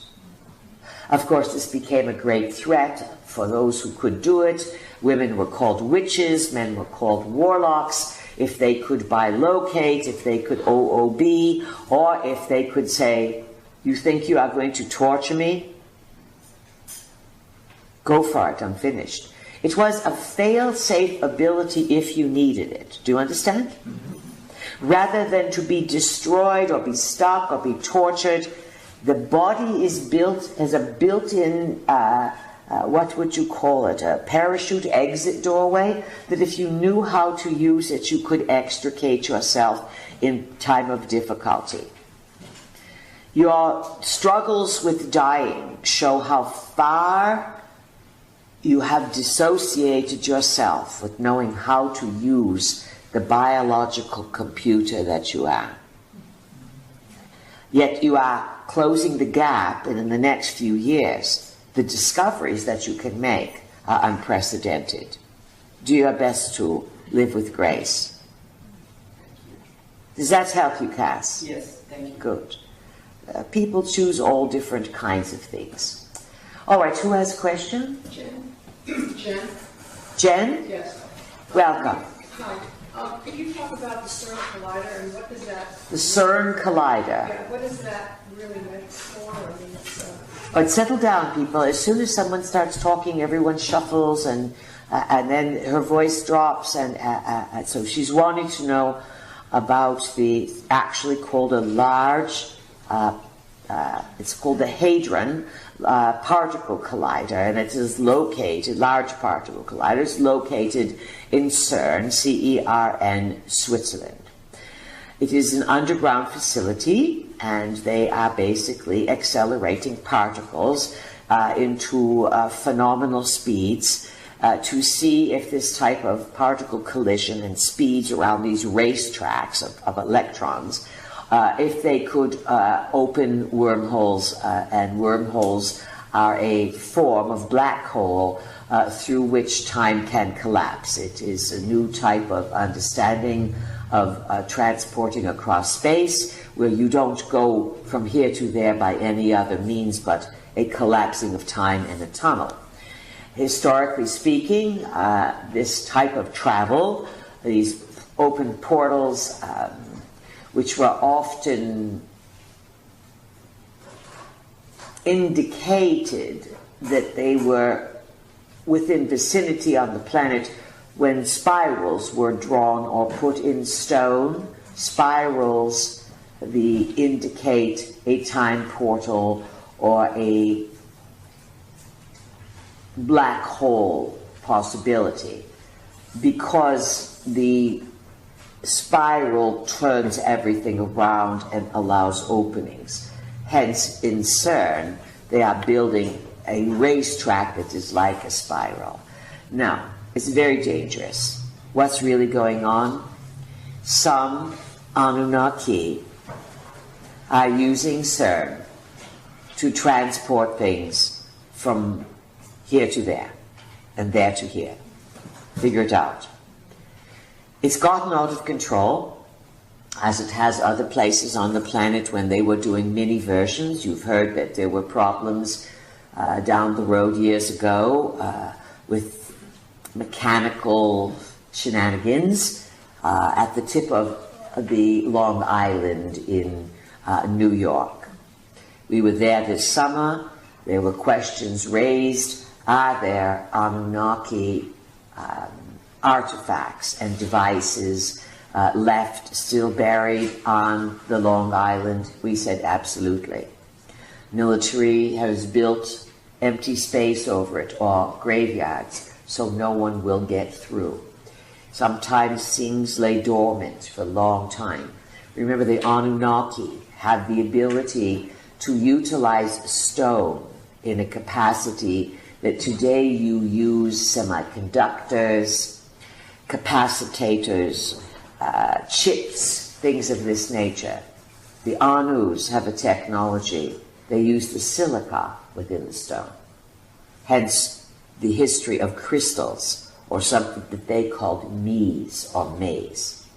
Of course, this became a great threat for those who could do it. Women were called witches, men were called warlocks. If they could bilocate, if they could OOB, or if they could say, you think you are going to torture me? Go for it, I'm finished. It was a fail-safe ability if you needed it. Do you understand? Rather than to be destroyed or be stuck or be tortured, the body is built as a built-in, what would you call it, a parachute exit doorway, that if you knew how to use it, you could extricate yourself in time of difficulty. Your struggles with dying show how far you have dissociated yourself with knowing how to use the biological computer that you are. Yet you are closing the gap, and in the next few years, the discoveries that you can make are unprecedented. Do your best to live with grace. Does that help you, Cass? Yes, thank you. Good. People choose all different kinds of things. All right, who has a question? Jen? Jen? Jen? Yes. Welcome. Hi. Could you talk about the CERN collider and what does that... The CERN collider. Yeah, what is that really meant for? I mean, it's... But settle down, people. As soon as someone starts talking, everyone shuffles, and then her voice drops, and so she's wanting to know about the actually called a large, it's called the Hadron Particle Collider, and it is located, Large Particle Collider, is located in CERN, C-E-R-N, Switzerland. It is an underground facility, and they are basically accelerating particles into phenomenal speeds to see if this type of particle collision and speeds around these racetracks of electrons, if they could open wormholes, and wormholes are a form of black hole through which time can collapse. It is a new type of understanding of transporting across space, where you don't go from here to there by any other means but a collapsing of time in a tunnel. Historically speaking, this type of travel, these open portals, which were often indicated that they were within vicinity on the planet when spirals were drawn or put in stone. Spirals indicate a time portal or a black hole possibility, because the spiral turns everything around and allows openings. Hence, in CERN, they are building a racetrack that is like a spiral. Now, it's very dangerous. What's really going on? Some Anunnaki are using CERN to transport things from here to there, and there to here. Figure it out. It's gotten out of control, as it has other places on the planet when they were doing mini versions. You've heard that there were problems down the road years ago with mechanical shenanigans at the tip of the Long Island in New York. We were there this summer. There were questions raised. Are there Anunnaki artifacts and devices left, still buried on the Long Island? We said absolutely. Military has built empty space over it, or graveyards, so no one will get through. Sometimes things lay dormant for a long time. Remember, the Anunnaki have the ability to utilize stone in a capacity that today you use semiconductors, capacitors, chips, things of this nature. The Anus have a technology. They use the silica within the stone. Hence the history of crystals, or something that they called maize or maize.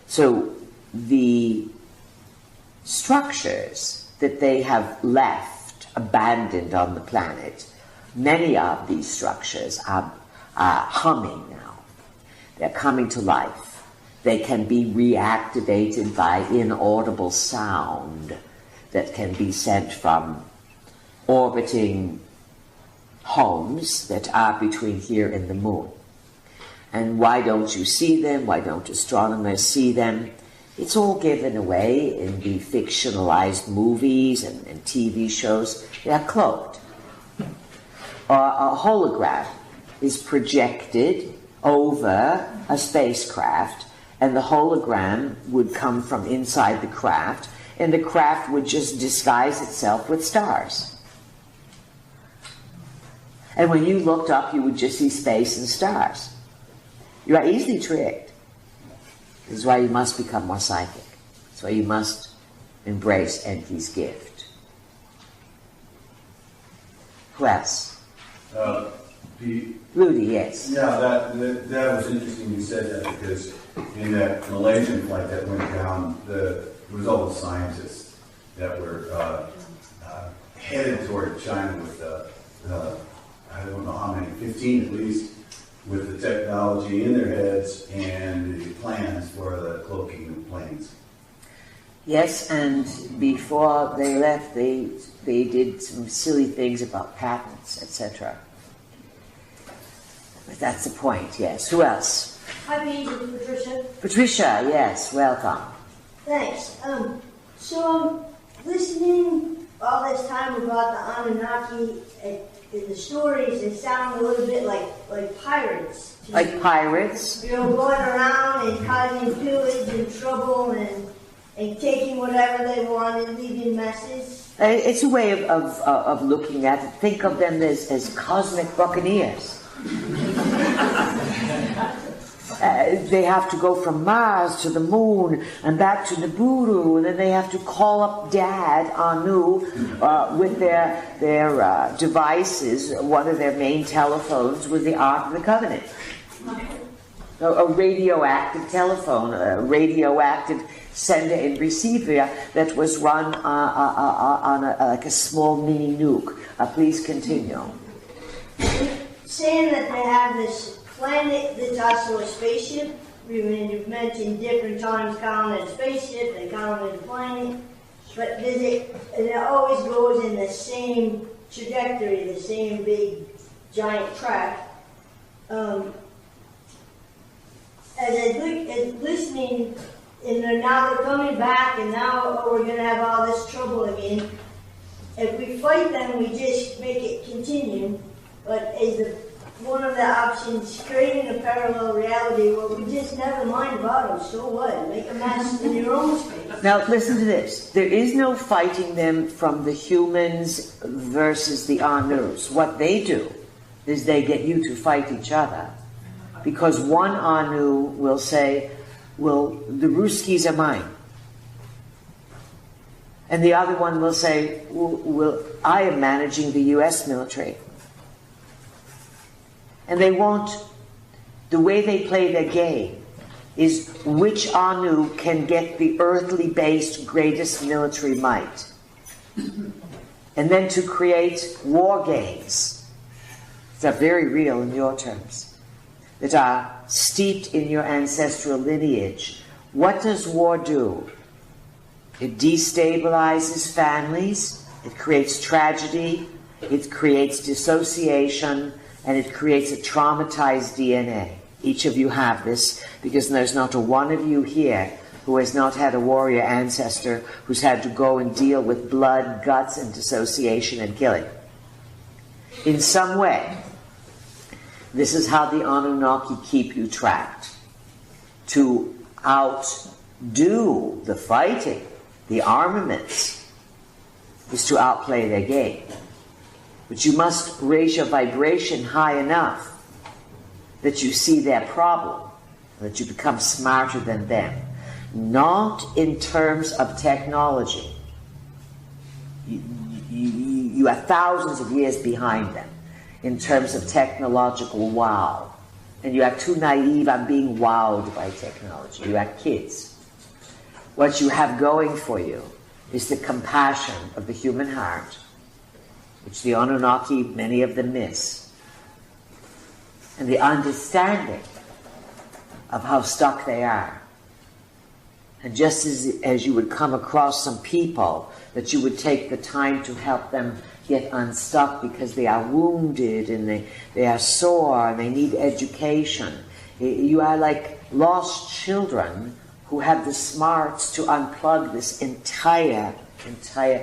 So the structures that they have left, abandoned on the planet, many of these structures are humming now. They're coming to life. They can be reactivated by inaudible sound that can be sent from orbiting homes that are between here and the moon. And why don't you see them? Why don't astronomers see them? It's all given away in the fictionalized movies and TV shows. They are cloaked. A hologram is projected over a spacecraft, and the hologram would come from inside the craft, and the craft would just disguise itself with stars. And when you looked up, you would just see space and stars. You are easily tricked. This is why you must become more psychic. That's why you must embrace Enki's gift. Who else? Rudy, yes. Yeah, that was interesting you said that, because in that Malaysian flight that went down, it was all the scientists that were headed toward China with I don't know how many, 15 at least, with the technology in their heads and the plans for the cloaking of planes. Yes, and before they left, they did some silly things about patents, etc. But that's the point, yes. Who else? Hi, Pete. Patricia. Patricia, yes, welcome. Thanks. So I'm listening all this time about the Anunnaki and the stories. They sound a little bit like pirates. Like pirates? You know, going around and causing pillage and trouble and taking whatever they want and leaving messes. It's a way of looking at it. Think of them as cosmic buccaneers. They have to go from Mars to the moon and back to Nibiru, and then they have to call up Dad, Anu, with their devices. One of their main telephones was the Ark of the Covenant. A radioactive telephone, a radioactive sender and receiver that was run on like a small mini nuke. Please continue. Saying that they have this planet that's also a spaceship. You've mentioned different times calling it a spaceship, they call it a planet. But it always goes in the same trajectory, the same big giant track. As listening, and now they're coming back, and now we're going to have all this trouble again. If we fight them, we just make it continue. But one of the options, creating a parallel reality where we just never mind about them, so what? Make a mess in your own space. Now listen to this. There is no fighting them from the humans versus the Anus. What they do is they get you to fight each other. Because one Anu will say, well, the Ruskies are mine. And the other one will say, well, I am managing the US military. And they won't, the way they play their game is which Anu can get the earthly based greatest military might. And then to create war games that are very real in your terms, that are steeped in your ancestral lineage. What does war do? It destabilizes families, it creates tragedy, it creates dissociation, and it creates a traumatized DNA. Each of you have this, because there's not a one of you here who has not had a warrior ancestor who's had to go and deal with blood, guts, and dissociation and killing. In some way, this is how the Anunnaki keep you trapped. To outdo the fighting, the armaments, is to outplay their game. But you must raise your vibration high enough that you see their problem, that you become smarter than them. Not in terms of technology. You are thousands of years behind them in terms of technological wow. And you are too naive on being wowed by technology. You are kids. What you have going for you is the compassion of the human heart, which the Anunnaki, many of them miss, and the understanding of how stuck they are. And just as you would come across some people that you would take the time to help them get unstuck because they are wounded and they are sore and they need education. You are like lost children who have the smarts to unplug this entire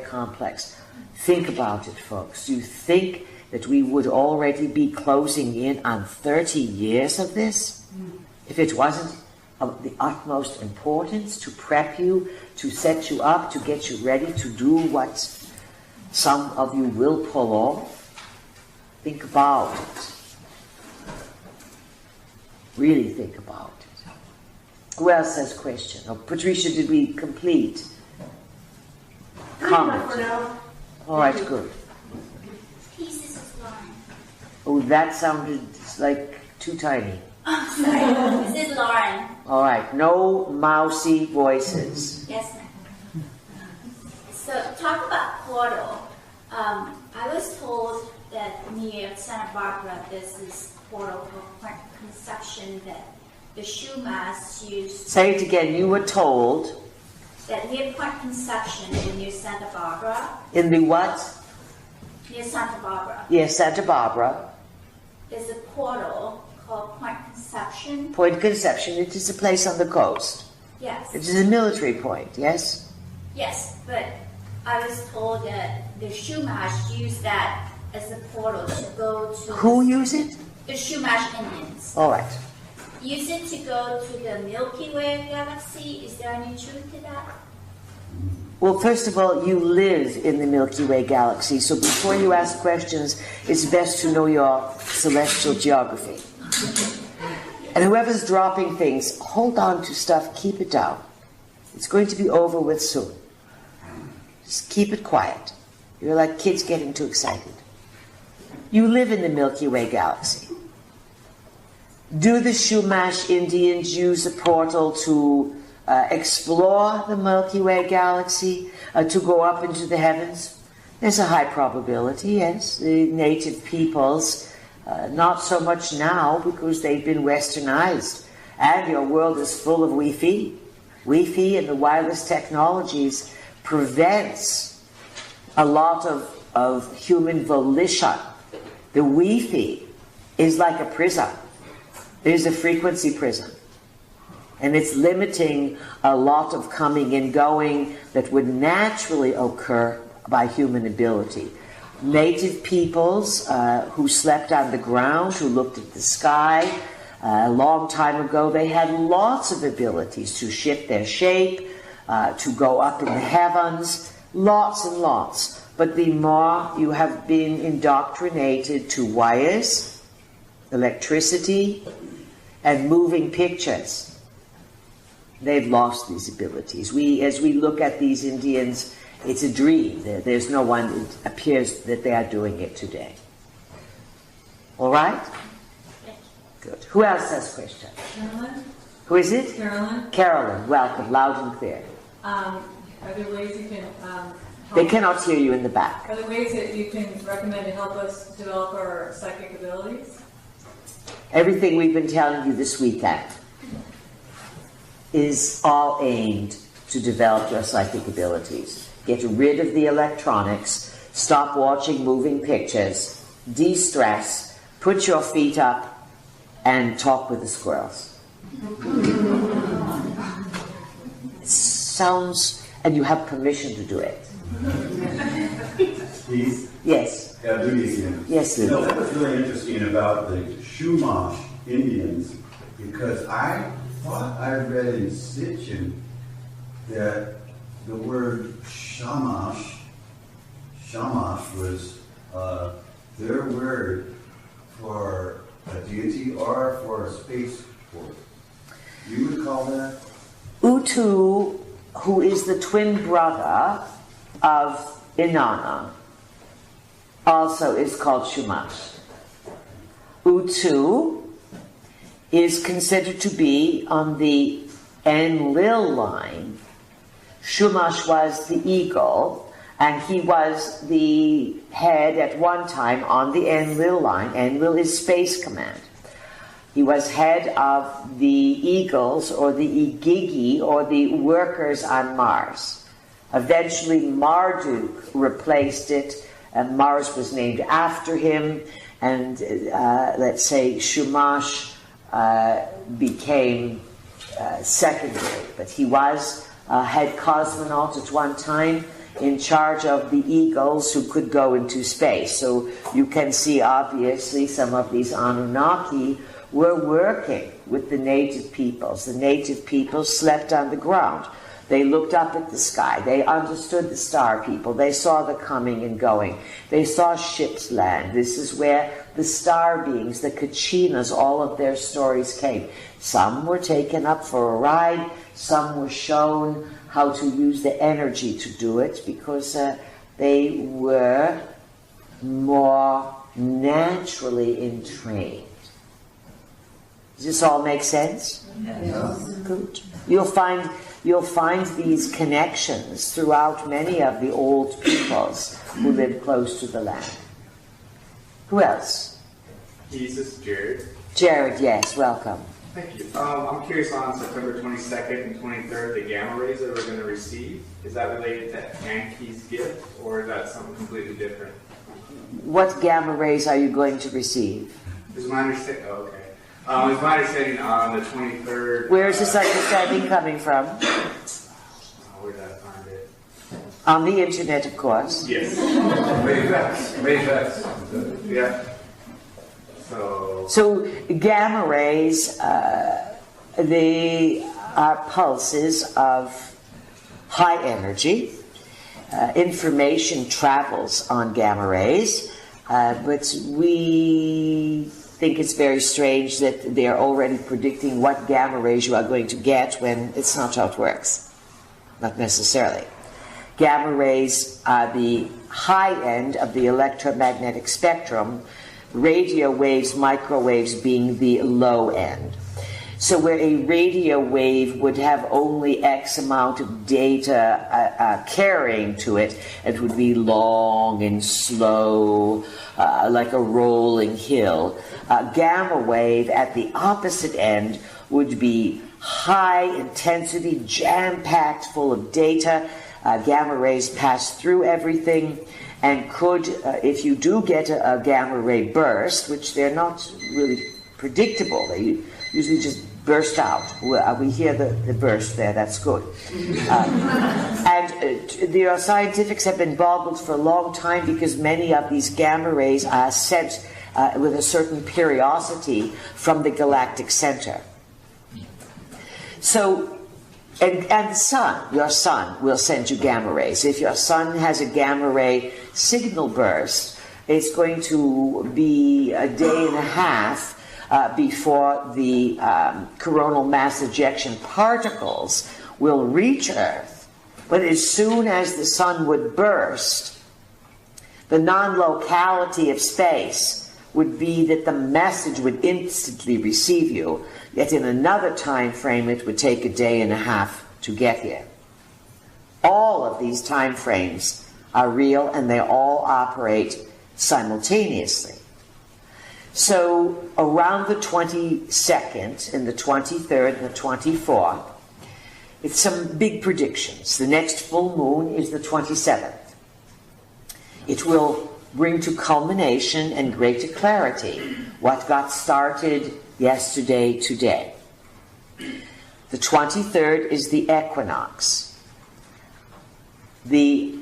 complex. Think about it, folks. Do you think that we would already be closing in on 30 years of this? If it wasn't of the utmost importance to prep you, to set you up, to get you ready to do what some of you will pull off? Think about it. Really think about it. Who else has a question? Oh, Patricia, did we complete? Comment. All right, good. Pieces of Lauren. Oh, that sounded like too tiny. Oh, sorry. This is Lauren. All right, no mousy voices. Yes, ma'am. So, talk about portal. I was told that near Santa Barbara there's this portal called quantum conception that the Shumas used. Say it again. You were told. That near quantum conception in near Santa Barbara. In the what? Near Santa Barbara. Yes, Santa Barbara. There's a portal called Point Conception. Point Conception. It is a place on the coast. Yes. It is a military point, yes? Yes, but I was told that the Shumash use that as a portal to go to... Who use it? The Shumash Indians. All right. Use it to go to the Milky Way galaxy. Is there any truth to that? Well, first of all, you live in the Milky Way galaxy, so before you ask questions, it's best to know your celestial geography. And whoever's dropping things, hold on to stuff, keep it down. It's going to be over with soon. Just keep it quiet. You're like kids getting too excited. You live in the Milky Way galaxy. Do the Chumash Indians use a portal to explore the Milky Way galaxy, to go up into the heavens? There's a high probability, yes. The native peoples, not so much now because they've been westernized. And your world is full of Wi-Fi. Wi-Fi and the wireless technologies prevents a lot of human volition. The Wi-Fi is like a prism. There's a frequency prism. And it's limiting a lot of coming and going that would naturally occur by human ability. Native peoples who slept on the ground, who looked at the sky, a long time ago, they had lots of abilities to shift their shape, to go up in the heavens, lots and lots. But the more you have been indoctrinated to wires, electricity, and moving pictures, they've lost these abilities. As we look at these Indians, it's a dream. There's no one, it appears that they are doing it today. All right? Good. Who else has questions? Carolyn? Who is it? Carolyn? Carolyn, welcome, loud and clear. Are there ways you can help? They cannot hear you in the back. Are there ways that you can recommend to help us develop our psychic abilities? Everything we've been telling you this weekend is all aimed to develop your psychic abilities. Get rid of the electronics, stop watching moving pictures, de-stress, put your feet up, and talk with the squirrels. It sounds, and you have permission to do it. Steve? Yes. Yeah, Louis again. Yes, Louis. No, that was really interesting about the Chumash Indians, because I thought I read in Sitchin that the word shamash was their word for a deity, or for a spaceport. You would call that? Utu, who is the twin brother of Inanna, also is called Shumash. Utu is considered to be on the Enlil line. Shumash was the eagle, and he was the head at one time on the Enlil line. Enlil is Space Command. He was head of the Eagles, or the Igigi, or the workers on Mars. Eventually Marduk replaced it, and Mars was named after him, and let's say Shumash became secondary. But he was head cosmonaut at one time, in charge of the Eagles who could go into space. So you can see obviously some of these Anunnaki were working with the native peoples. The native peoples slept on the ground. They looked up at the sky. They understood the star people. They saw the coming and going. They saw ships land. This is where the star beings, the Kachinas, all of their stories came. Some were taken up for a ride. Some were shown how to use the energy to do it, because they were more naturally entrained. Does this all make sense? Yes. Good. You'll find these connections throughout many of the old peoples who lived close to the land. Who else? Jesus, Jared. Jared, yes, welcome. Thank you. I'm curious, on September 22nd and 23rd, the gamma rays that we're going to receive, is that related to Anki's gift, or is that something completely different? What gamma rays are you going to receive? Is my understanding, is my understanding on the 23rd... Where is this understanding coming from? Where did I find it? On the internet, of course. Yes. Wavex. Yeah. So gamma rays, they are pulses of high energy. Information travels on gamma rays, but we think it's very strange that they're already predicting what gamma rays you are going to get when it's not how it works. Not necessarily. Gamma rays are the high end of the electromagnetic spectrum, radio waves, microwaves being the low end. So where a radio wave would have only X amount of data carrying to it, it would be long and slow, like a rolling hill. Gamma wave at the opposite end would be high intensity, jam-packed, full of data. Gamma rays pass through everything, and could, if you do get a gamma ray burst, which they're not really predictable, they usually just burst out. We hear the burst there, that's good. And the scientifics have been boggled for a long time, because many of these gamma rays are sent with a certain periodicity from the galactic center. So, and the sun, your sun, will send you gamma rays. If your sun has a gamma ray signal burst, it's going to be a day and a half before the coronal mass ejection particles will reach Earth. But as soon as the sun would burst, the non-locality of space would be that the message would instantly receive you, yet in another time frame it would take a day and a half to get here. All of these time frames are real, and they all operate simultaneously. So around the 22nd and the 23rd and the 24th, it's some big predictions. The next full moon is the 27th. It will bring to culmination and greater clarity what got started yesterday, today. The 23rd is the equinox. The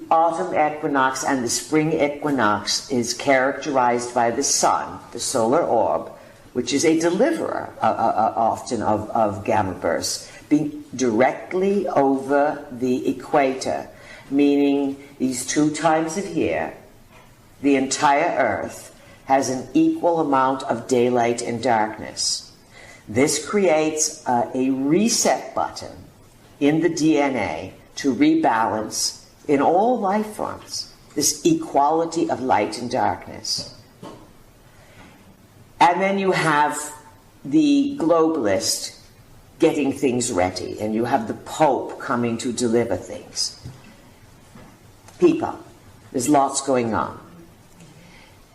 autumn equinox and the spring equinox is characterized by the sun, the solar orb, which is a deliverer often of gamma bursts, being directly over the equator, meaning these 2 times of year, the entire Earth has an equal amount of daylight and darkness. This creates a reset button in the DNA to rebalance in all life forms this equality of light and darkness. And then you have the globalist getting things ready, and you have the Pope coming to deliver things. People, there's lots going on.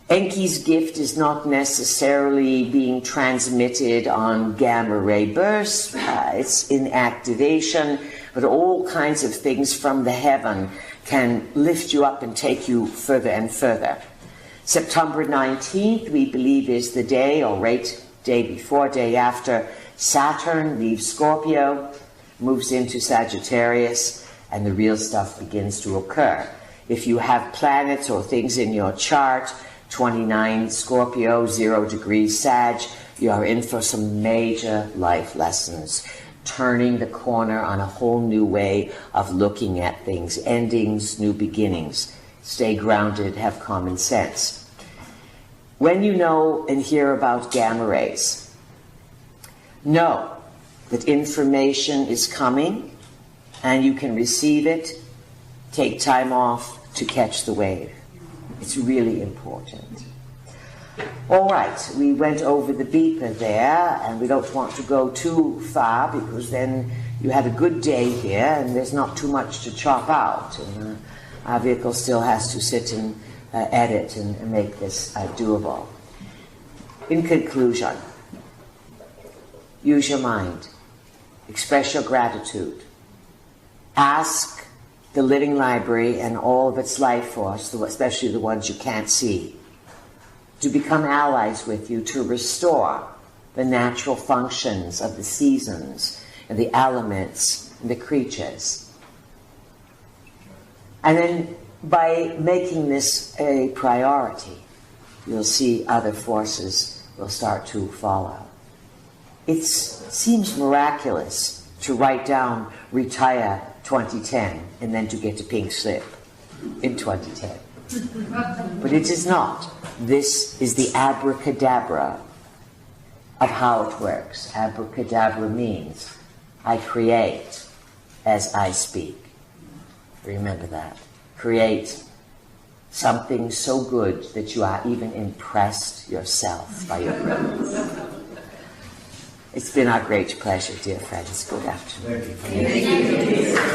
Enki's gift is not necessarily being transmitted on gamma ray bursts. It's in activation, but all kinds of things from the heaven can lift you up and take you further and further. September 19th, we believe, is the day, or right day before, day after, Saturn leaves Scorpio, moves into Sagittarius, and the real stuff begins to occur. If you have planets or things in your chart, 29 Scorpio, 0 degrees Sag, you are in for some major life lessons, turning the corner on a whole new way of looking at things, endings, new beginnings. Stay grounded, have common sense. When you know and hear about gamma rays, know that information is coming and you can receive it. Take time off to catch the wave. It's really important. All right, we went over the beeper there, and we don't want to go too far because then you had a good day here and there's not too much to chop out. And, our vehicle still has to sit and edit and make this doable. In conclusion, use your mind. Express your gratitude. Ask the living library and all of its life force, especially the ones you can't see, to become allies with you, to restore the natural functions of the seasons and the elements and the creatures. And then by making this a priority, you'll see other forces will start to follow. It seems miraculous to write down retire 2010 and then to get a pink slip in 2010. But it is not. This is the abracadabra of how it works. Abracadabra means I create as I speak. Remember that. Create something so good that you are even impressed yourself by your brilliance. It's been our great pleasure, dear friends. Good afternoon. Thank you.